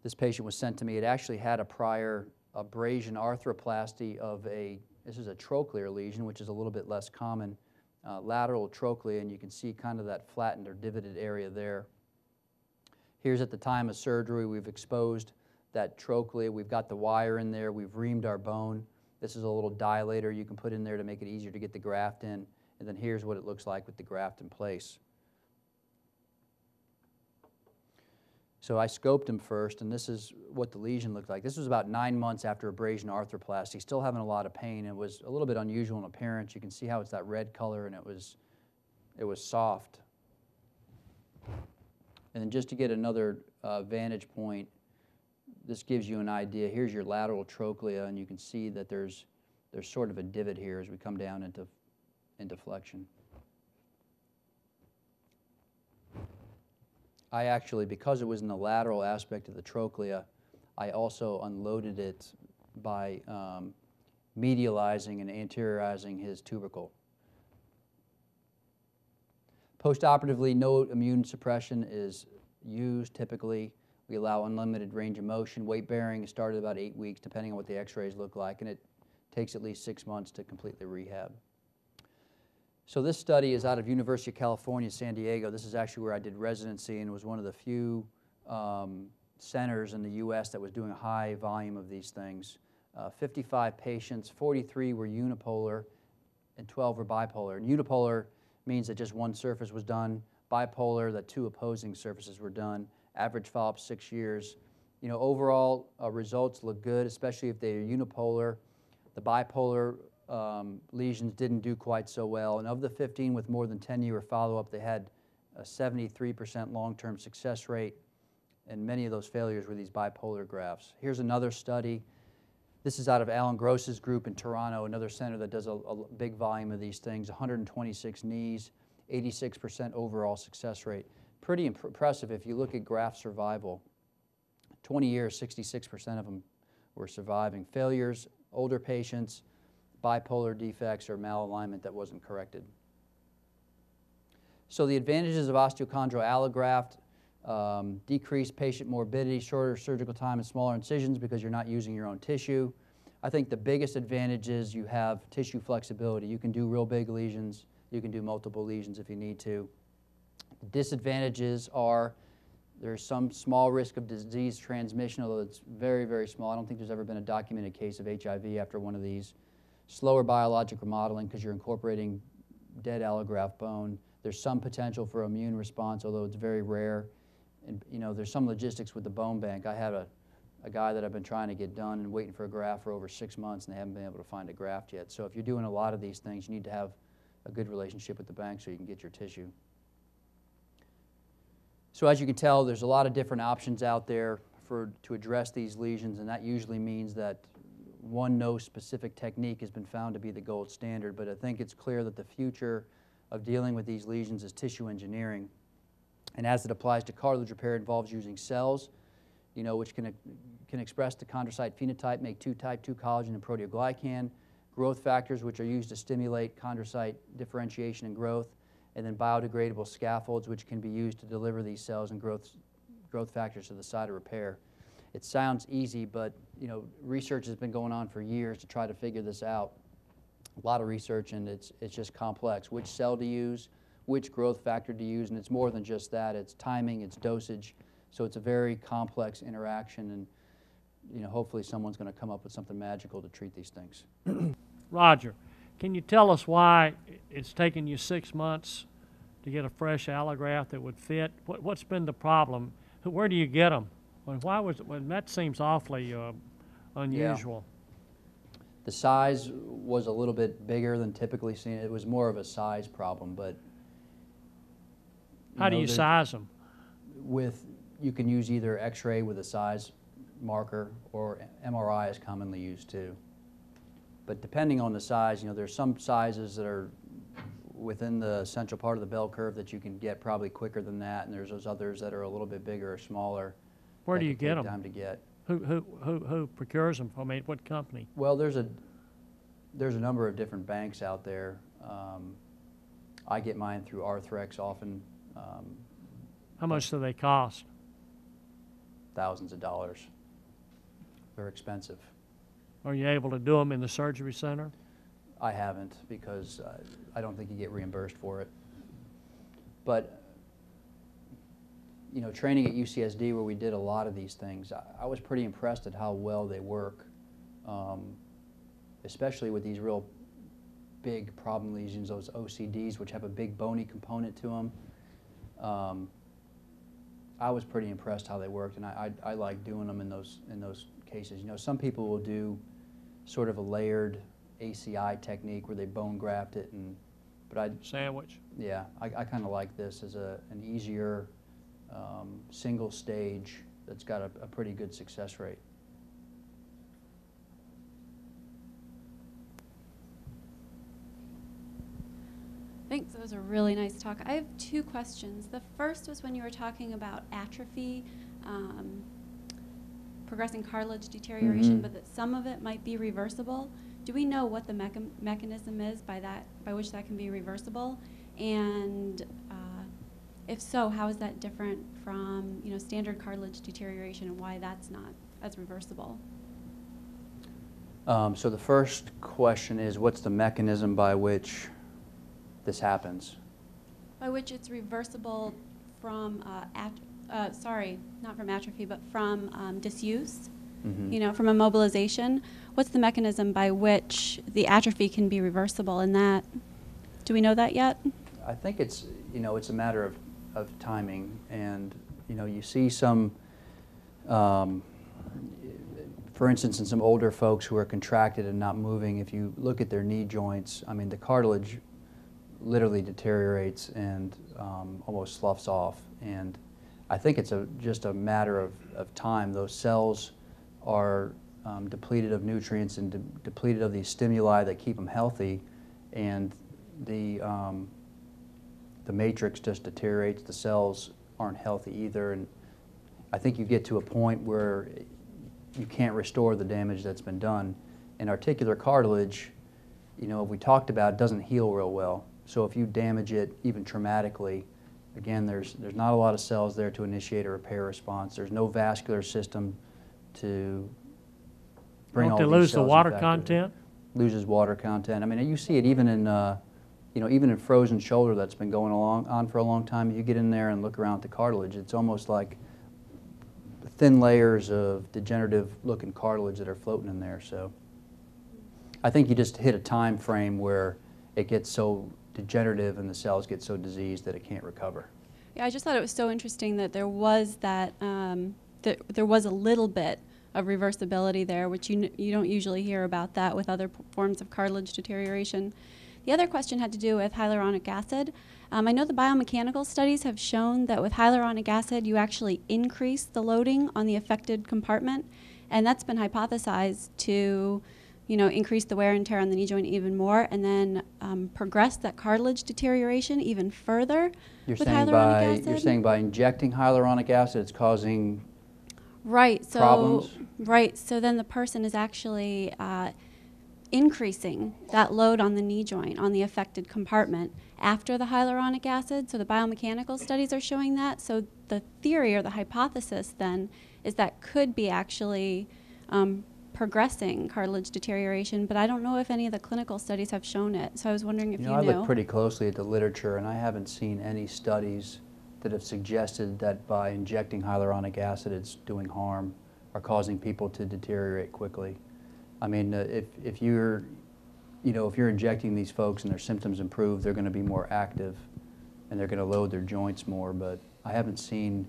This patient was sent to me. It actually had a prior abrasion arthroplasty of this is a trochlear lesion, which is a little bit less common, lateral trochlea, and you can see kind of that flattened or divoted area there. Here's at the time of surgery. We've exposed that trochlea. We've got the wire in there. We've reamed our bone. This is a little dilator you can put in there to make it easier to get the graft in. And then here's what it looks like with the graft in place. So I scoped him first, and this is what the lesion looked like. This was about 9 months after abrasion arthroplasty, still having a lot of pain. It was a little bit unusual in appearance. You can see how it's that red color, and it was soft. And then just to get another vantage point, this gives you an idea. Here's your lateral trochlea, and you can see that there's sort of a divot here as we come down into flexion. I actually, because it was in the lateral aspect of the trochlea, I also unloaded it by medializing and anteriorizing his tubercle. Postoperatively, no immune suppression is used typically. We allow unlimited range of motion. Weight bearing is started about 8 weeks, depending on what the x-rays look like, and it takes at least 6 months to completely rehab. So this study is out of University of California, San Diego. This is actually where I did residency, and it was one of the few centers in the U.S. that was doing a high volume of these things. 55 patients, 43 were unipolar, and 12 were bipolar. And unipolar means that just one surface was done. Bipolar, that 2 opposing surfaces were done. Average follow-up 6 years. You know, overall results look good, especially if they are unipolar. The bipolar lesions didn't do quite so well, and of the 15 with more than 10-year follow-up, they had a 73% long-term success rate, and many of those failures were these bipolar grafts. Here's another study. This is out of Alan Gross's group in Toronto, another center that does a big volume of these things, 126 knees, 86% overall success rate. Pretty impressive if you look at graft survival. 20 years, 66% of them were surviving. Failures, older patients, bipolar defects, or malalignment that wasn't corrected. So the advantages of osteochondral allograft: decreased patient morbidity, shorter surgical time, and smaller incisions because you're not using your own tissue. I think the biggest advantage is you have tissue flexibility. You can do real big lesions. You can do multiple lesions if you need to. The disadvantages are there's some small risk of disease transmission, although it's very, very small. I don't think there's ever been a documented case of HIV after one of these. Slower biologic remodeling because you're incorporating dead allograft bone. There's some potential for immune response, although it's very rare. And you know, there's some logistics with the bone bank. I have a guy that I've been trying to get done and waiting for a graft for over 6 months, and they haven't been able to find a graft yet. So if you're doing a lot of these things, you need to have a good relationship with the bank so you can get your tissue. So as you can tell, there's a lot of different options out there to address these lesions, and that usually means that no specific technique has been found to be the gold standard, but I think it's clear that the future of dealing with these lesions is tissue engineering. And as it applies to cartilage repair, it involves using cells, you know, which can express the chondrocyte phenotype, make type 2 collagen and proteoglycan, growth factors, which are used to stimulate chondrocyte differentiation and growth, and then biodegradable scaffolds, which can be used to deliver these cells and growth factors to the site of repair. It sounds easy, but research has been going on for years to try to figure this out. A lot of research, and it's just complex. Which cell to use, which growth factor to use, and it's more than just that. It's timing, it's dosage. So it's a very complex interaction, and hopefully someone's going to come up with something magical to treat these things. Roger, can you tell us why it's taken you 6 months to get a fresh allograft that would fit? What's been the problem? Where do you get them? That seems awfully unusual. Yeah. The size was a little bit bigger than typically seen. It was more of a size problem, but how do you size them? You can use either X-ray with a size marker, or MRI is commonly used too. But depending on the size, there's some sizes that are within the central part of the bell curve that you can get probably quicker than that, and there's those others that are a little bit bigger or smaller. Where do you get them? Time to get. Who procures them? I mean, what company? Well, there's a number of different banks out there. I get mine through Arthrex often. How much do they cost? Thousands of dollars. They're expensive. Are you able to do them in the surgery center? I haven't, because I don't think you get reimbursed for it. But training at UCSD, where we did a lot of these things, I was pretty impressed at how well they work, especially with these real big problem lesions, those OCDs, which have a big bony component to them. I was pretty impressed how they worked, and I like doing them in those cases. Some people will do sort of a layered ACI technique where they bone graft it, sandwich. Yeah, I kind of like this as an easier single stage that's got a pretty good success rate. Thanks, that was a really nice talk. I have 2 questions. The first was when you were talking about atrophy, progressing cartilage deterioration, but that some of it might be reversible. Do we know what the mechanism is by which that can be reversible? And if so, how is that different from standard cartilage deterioration, and why that's not as reversible? So the first question is, what's the mechanism by which this happens? By which it's reversible from, sorry, not from atrophy, but from disuse, from immobilization. What's the mechanism by which the atrophy can be reversible in that? Do we know that yet? I think it's, it's a matter of timing, and, you see some, for instance, in some older folks who are contracted and not moving, if you look at their knee joints, I mean, the cartilage literally deteriorates and almost sloughs off. And I think it's just a matter of time. Those cells are depleted of nutrients and depleted of these stimuli that keep them healthy, and the matrix just deteriorates. The cells aren't healthy either, and I think you get to a point where you can't restore the damage that's been done. And articular cartilage, we talked about, doesn't heal real well. So if you damage it even traumatically, again, there's not a lot of cells there to initiate a repair response. There's no vascular system to bring all these cells. Don't they lose the water content? Loses water content. I mean, you see it even in even in frozen shoulder that's been going on for a long time. You get in there and look around at the cartilage, it's almost like thin layers of degenerative-looking cartilage that are floating in there. So I think you just hit a time frame where it gets so degenerative and the cells get so diseased that it can't recover. Yeah, I just thought it was so interesting that there was that there was a little bit of reversibility there, which you don't usually hear about that with other forms of cartilage deterioration. The other question had to do with hyaluronic acid. I know the biomechanical studies have shown that with hyaluronic acid you actually increase the loading on the affected compartment, and that's been hypothesized to increase the wear and tear on the knee joint even more, and then progress that cartilage deterioration even further with hyaluronic acid. You're saying by injecting hyaluronic acid it's causing problems? Right, so then the person is actually increasing that load on the knee joint, on the affected compartment, after the hyaluronic acid. So the biomechanical studies are showing that. So the theory or the hypothesis then is that could be actually progressing cartilage deterioration, but I don't know if any of the clinical studies have shown it. So I was wondering if you knew. I look pretty closely at the literature, and I haven't seen any studies that have suggested that by injecting hyaluronic acid it's doing harm or causing people to deteriorate quickly. I mean, if you're injecting these folks and their symptoms improve, they're going to be more active and they're going to load their joints more, but I haven't seen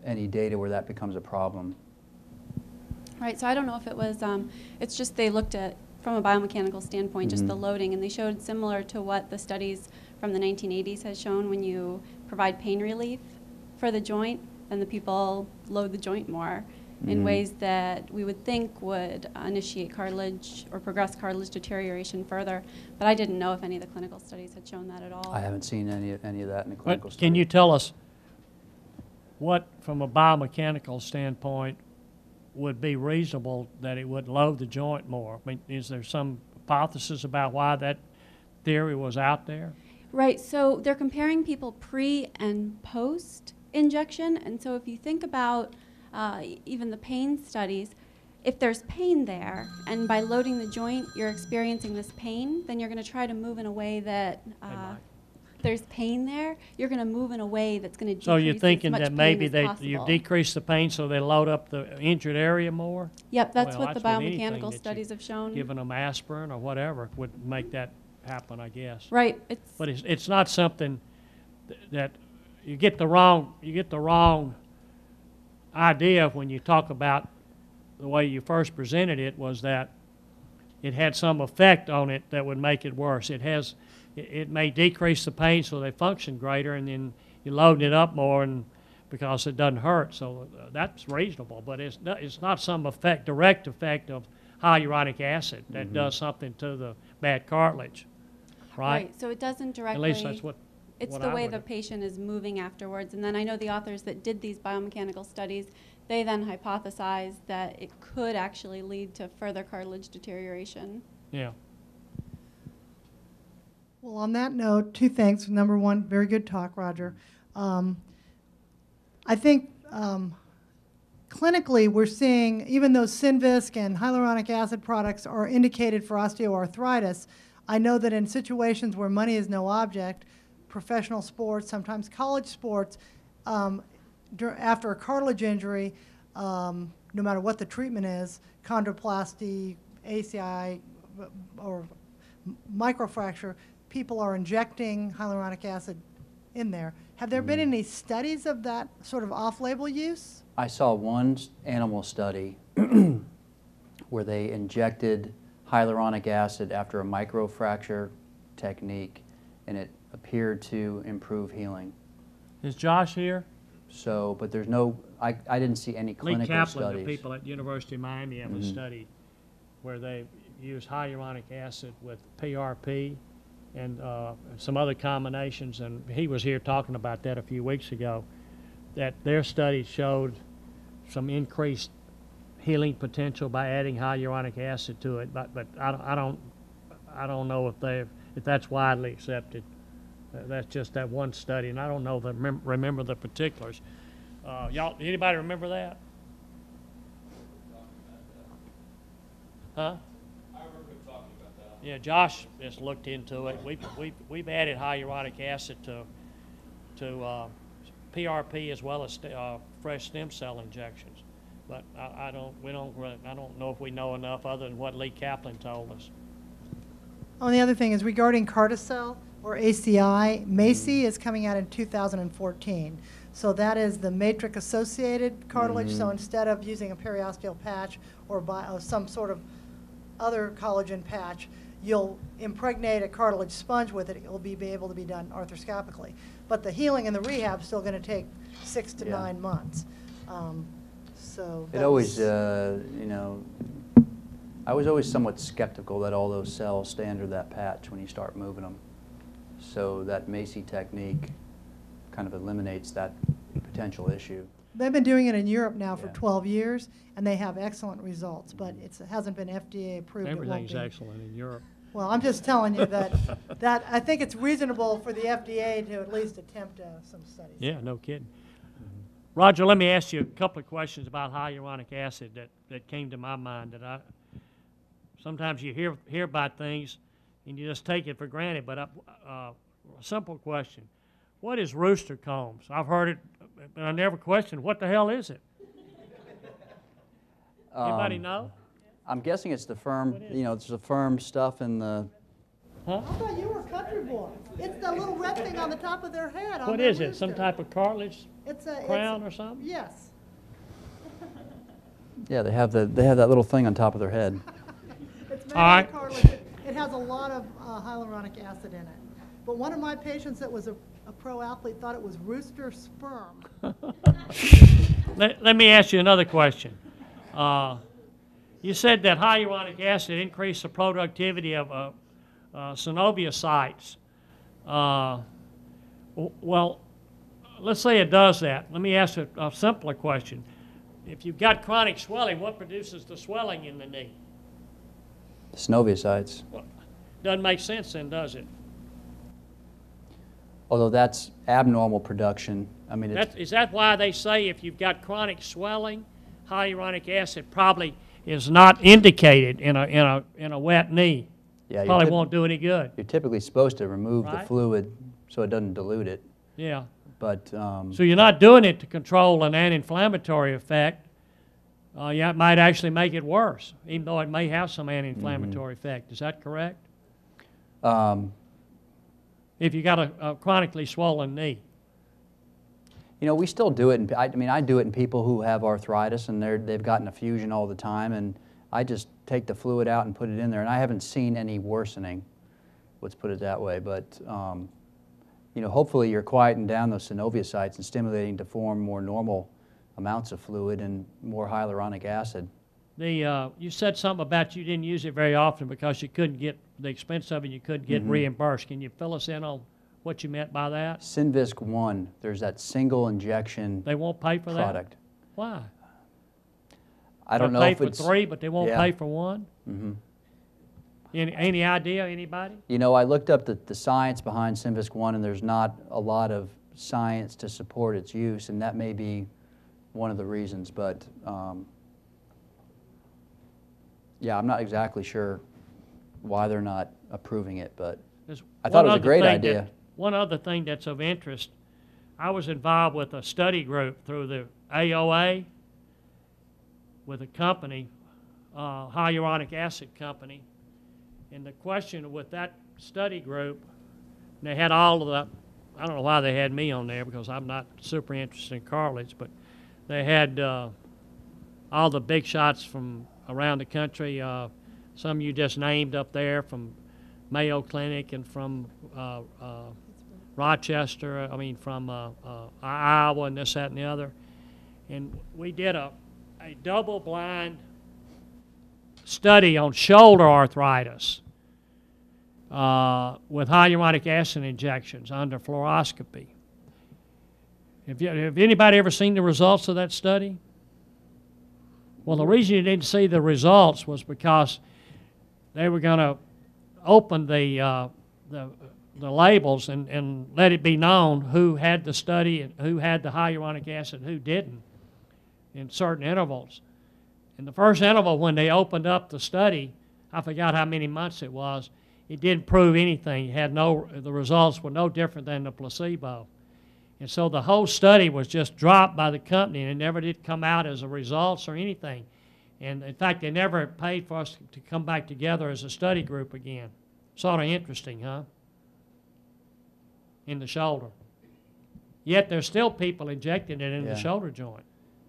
any data where that becomes a problem. Right, so I don't know if it was, it's just they looked at, from a biomechanical standpoint, just the loading, and they showed similar to what the studies from the 1980s has shown. When you provide pain relief for the joint, then the people load the joint more in ways that we would think would initiate cartilage or progress cartilage deterioration further. But I didn't know if any of the clinical studies had shown that at all. I haven't seen any of that in the clinical studies. Can you tell us what, from a biomechanical standpoint, would be reasonable that it would load the joint more? I mean, is there some hypothesis about why that theory was out there? Right, so they're comparing people pre and post injection, and so if you think about even the pain studies, if there's pain there, and by loading the joint you're experiencing this pain, then you're going to try to move in a way that there's pain there, you're going to move in a way that's going to decrease So you're thinking as much that maybe pain as you possible. decrease the pain so they load up the injured area more? Yep, that's Well, what the with anything biomechanical that studies have shown. Giving them aspirin or whatever would make that happen, I guess. Right, But it's not something that you get the wrong idea when you talk about the way you first presented it, was that it had some effect on it that would make it worse. It may decrease the pain so they function greater, and then you load it up more and because it doesn't hurt. So that's reasonable, but it's not some direct effect of hyaluronic acid that does something to the bad cartilage, right? so it doesn't directly. At least that's what It's what the I way would the have- patient is moving afterwards. And then I know the authors that did these biomechanical studies, they then hypothesized that it could actually lead to further cartilage deterioration. Yeah. Well, on that note, two things. Number one, very good talk, Roger. I think clinically we're seeing, even though Synvisc and hyaluronic acid products are indicated for osteoarthritis, I know that in situations where money is no object, professional sports, sometimes college sports, after a cartilage injury, no matter what the treatment is, chondroplasty, ACI, or microfracture, people are injecting hyaluronic acid in there. Have there been any studies of that sort of off-label use? I saw one animal study where they injected hyaluronic acid after a microfracture technique, and it appeared to improve healing. Is Josh here? So, but there's no, I didn't see any Lee clinical Kaplan, studies. the people at University of Miami have a study where they use hyaluronic acid with PRP and some other combinations, and he was here talking about that a few weeks ago, that their study showed some increased healing potential by adding hyaluronic acid to it, but I don't know if that's widely accepted. That's just that one study, and I don't know remember the particulars. Anybody remember that? Huh? I remember him talking about that. Yeah, Josh just looked into it. We've added hyaluronic acid to PRP as well as fresh stem cell injections, but I don't know if we know enough other than what Lee Kaplan told us. Oh, and the other thing is regarding Carticel or ACI, MACI is coming out in 2014. So that is the matrix-associated cartilage. So instead of using a periosteal patch or some sort of other collagen patch, you'll impregnate a cartilage sponge with it. It will be able to be done arthroscopically. But the healing and the rehab is still going to take 6 to 9 months. So It always, I was always somewhat skeptical that all those cells stay under that patch when you start moving them. So that MACI technique kind of eliminates that potential issue. They've been doing it in Europe now for Yeah. 12 years, and they have excellent results, but it hasn't been FDA approved. It won't Everything's be. excellent in Europe. Well, I'm just telling you that, I think it's reasonable for the FDA to at least attempt some studies. Yeah, no kidding. Roger, let me ask you a couple of questions about hyaluronic acid that came to my mind. Sometimes you hear about things and you just take it for granted. But a simple question: what is rooster combs? I've heard it, but I never questioned what the hell is it. Anybody know? I'm guessing it's the firm, What is you know, it's the firm stuff in the, Huh? I thought you were a country boy. It's the little red thing on the top of their head. on What their is it? Some rooster. type of cartilage It's a crown or something? Yes. yeah, they have that little thing on top of their head. It's made All right. of cartilage. It has a lot of hyaluronic acid in it. But one of my patients that was a pro athlete thought it was rooster sperm. Let me ask you another question. You said that hyaluronic acid increased the productivity of synovial sites. Well, let's say it does that. Let me ask a simpler question. If you've got chronic swelling, what produces the swelling in the knee? The synoviocytes. Doesn't make sense then, does it? Although that's abnormal production. I mean, it's, Is that why they say if you've got chronic swelling, hyaluronic acid probably is not indicated in a wet knee? yeah, Probably won't do any good. you're typically supposed to remove the Right. fluid so it doesn't dilute it. Yeah. But So you're not doing it to control an anti-inflammatory effect. Yeah, it might actually make it worse, even though it may have some anti-inflammatory effect. Is that correct? If you got a chronically swollen knee. you know, we still do it. I mean, I do it in people who have arthritis and they've gotten a fusion all the time, and I just take the fluid out and put it in there, and I haven't seen any worsening. Let's put it that way. But you know, hopefully you're quieting down those synoviocytes and stimulating to form more normal amounts of fluid and more hyaluronic acid. You said something about you didn't use it very often because you couldn't get the expense of it. You couldn't get reimbursed. Can you fill us in on what you meant by that? Synvisc 1, there's that single injection They won't pay for that? product. Why? I don't They'll know pay if for it's 3, but they won't yeah. pay for 1? Any idea, anybody? You know, I looked up the science behind Synvisc 1, and there's not a lot of science to support its use, and that may be one of the reasons. But yeah, I'm not exactly sure why they're not approving it, but There's I thought it one was a other great thing idea. One other thing that's of interest, I was involved with a study group through the AOA with a company, hyaluronic acid company, and the question with that study group, and they had all of the, I don't know why they had me on there because I'm not super interested in cartilage, but they had all the big shots from around the country, some you just named up there from Mayo Clinic and from Rochester, I mean from Iowa and this, that, and the other. And we did a double-blind study on shoulder arthritis with hyaluronic acid injections under fluoroscopy. Have anybody ever seen the results of that study? Well, the reason you didn't see the results was because they were going to open the labels and let it be known who had the study and who had the hyaluronic acid and who didn't in certain intervals. In the first interval, when they opened up the study, I forgot how many months it was, it didn't prove anything. The results were no different than the placebo. And so the whole study was just dropped by the company, and it never did come out as a results or anything. And in fact, they never paid for us to come back together as a study group again. Sort of interesting, huh? In the shoulder. Yet there's still people injecting it in the Yeah. shoulder joint.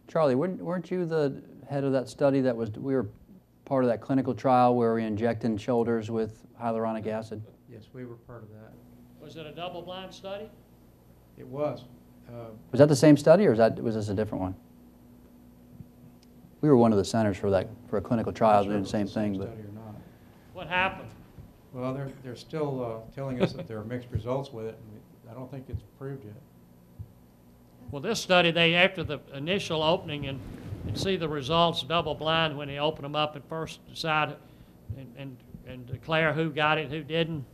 Charlie, weren't you the head of that study we were part of that clinical trial where we injected shoulders with hyaluronic acid? Yes, we were part of that. Was it a double-blind study? It was. Was that the same study, or was this a different one? We were one of the centers for a clinical trial doing the same thing. But Study or not. What happened? Well, they're still telling us that there are mixed results with it, and I don't think it's proved yet. Well, this study, they, after the initial opening and see the results double blind when they open them up and first decide and declare who got it, who didn't.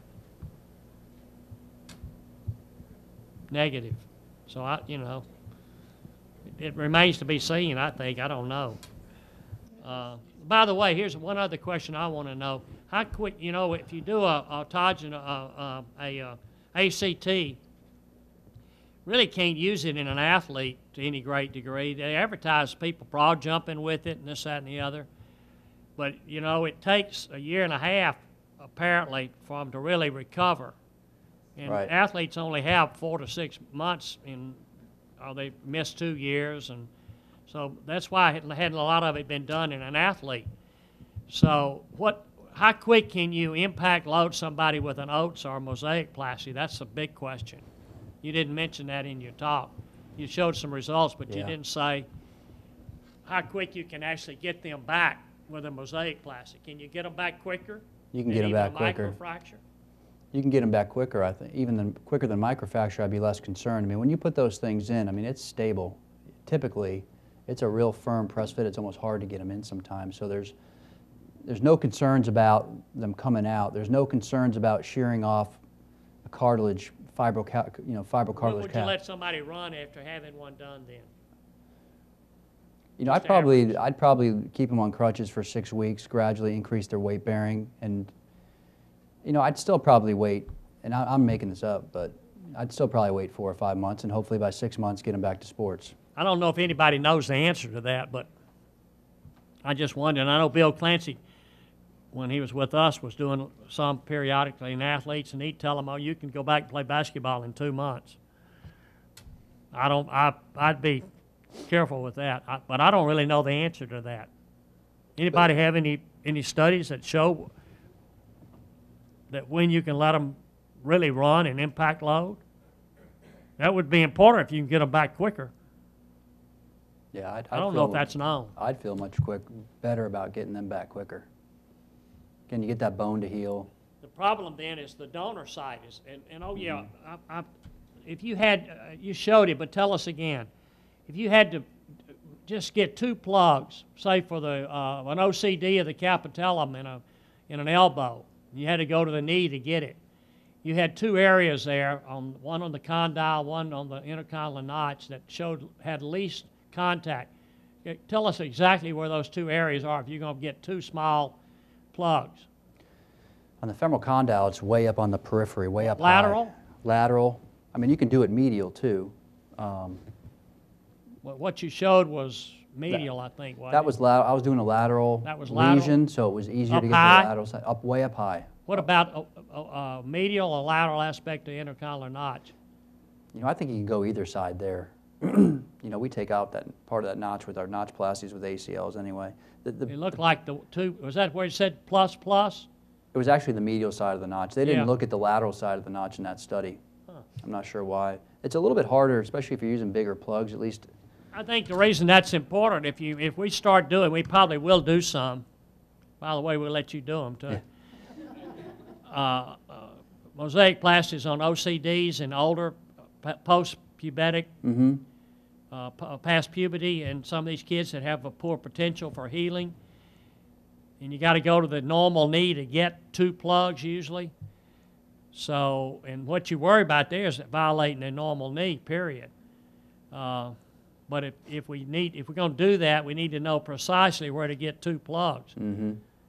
Negative. So, it remains to be seen, I think. I don't know. By the way, here's one other question I want to know. How quick, if you do a ACT, really can't use it in an athlete to any great degree. They advertise people broad jumping with it and this, that, and the other. But, it takes a year and a half, apparently, for them to really recover. And Right. athletes only have 4 to 6 months, they miss 2 years. And so that's why hadn't a lot of it been done in an athlete. So how quick can you impact load somebody with an Oates or a mosaic plasty? That's a big question. You didn't mention that in your talk. You showed some results, but you Yeah. didn't say how quick you can actually get them back with a mosaic plasty. Can you get them back quicker? You can than get them even back quicker. A microfracture? You can get them back quicker, I think. Quicker than microfracture, I'd be less concerned. I mean, when you put those things in, I mean, it's stable. Typically, it's a real firm press fit. It's almost hard to get them in sometimes. So there's no concerns about them coming out. There's no concerns about shearing off a cartilage, fibrocartilage When would you cap. let somebody run after having one done then? I'd just probably keep them on crutches for 6 weeks, gradually increase their weight bearing, and I'd still probably wait, and I'm making this up, but I'd still probably wait 4 or 5 months, and hopefully by 6 months get them back to sports. I don't know if anybody knows the answer to that, but I just wonder. And I know Bill Clancy, when he was with us, was doing some periodically in athletes, and he'd tell them, "Oh, you can go back and play basketball in 2 months." I'd be careful with that, but I don't really know the answer to that. Anybody have any studies that show that when you can let them really run and impact load? That would be important if you can get them back quicker. Yeah, I don't know if that's known. I'd feel much better about getting them back quicker. Can you get that bone to heal? The problem then is the donor site is, and oh yeah, if you had, you showed it, but tell us again. If you had to just get 2 plugs, say for the an OCD of the capitellum in an elbow, you had to go to the knee to get it. You had 2 areas there, one on the condyle, one on the intercondylar notch that had least contact. Tell us exactly where those 2 areas are if you're going to get 2 small plugs. On the femoral condyle, it's way up on the periphery, way up Lateral? high. Lateral. I mean, you can do it medial too. What you showed was medial, I think. That was lateral. I was doing a lateral That was lateral? lesion, so it was easier Up to get high? the lateral side, way up high. What about medial or lateral aspect of intercondylar notch? I think you can go either side there. We take out that part of that notch with our notch plasties with ACLs anyway. It looked like the 2, was that where it said plus plus? It was actually the medial side of the notch. They didn't Yeah. look at the lateral side of the notch in that study. Huh. I'm not sure why. It's a little bit harder, especially if you're using bigger plugs, at least. I think the reason that's important, if we start doing, we probably will do some. By the way, we'll let you do them too. Yeah. Mosaic plastics on OCDs and older, post-pubertic, past puberty, and some of these kids that have a poor potential for healing. And you got to go to the normal knee to get 2 plugs usually. So, and what you worry about there is violating the normal knee, period. But if we're going to do that, we need to know precisely where to get 2 plugs.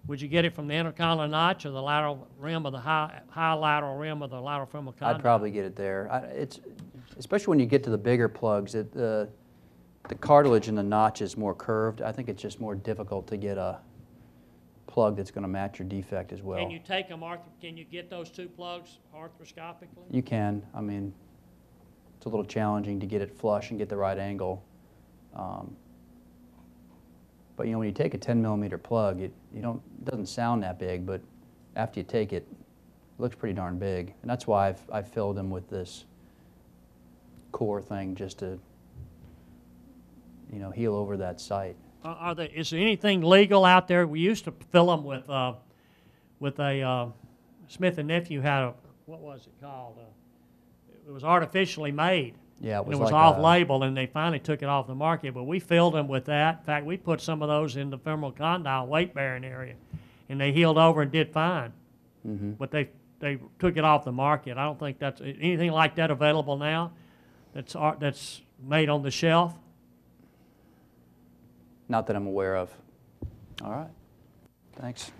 Would you get it from the intercondylar notch or the lateral rim of the high lateral rim of the lateral femoral condyle? I'd probably get it there. It's especially when you get to the bigger plugs. The cartilage in the notch is more curved. I think it's just more difficult to get a plug that's going to match your defect as well. Can you take them? Can you get those 2 plugs arthroscopically? You can. I mean, it's a little challenging to get it flush and get the right angle. But when you take a 10mm plug, it doesn't sound that big, but after you take it, it looks pretty darn big. And that's why I've filled them with this core thing just to heal over that site. Is there anything legal out there? We used to fill them with a Smith & Nephew had what was it called? It was artificially made. Yeah, And it was like off-label, and they finally took it off the market. But we filled them with that. In fact, we put some of those in the femoral condyle weight-bearing area, and they healed over and did fine. But they took it off the market. I don't think that's anything like that available now. That's made on the shelf. Not that I'm aware of. All right. Thanks.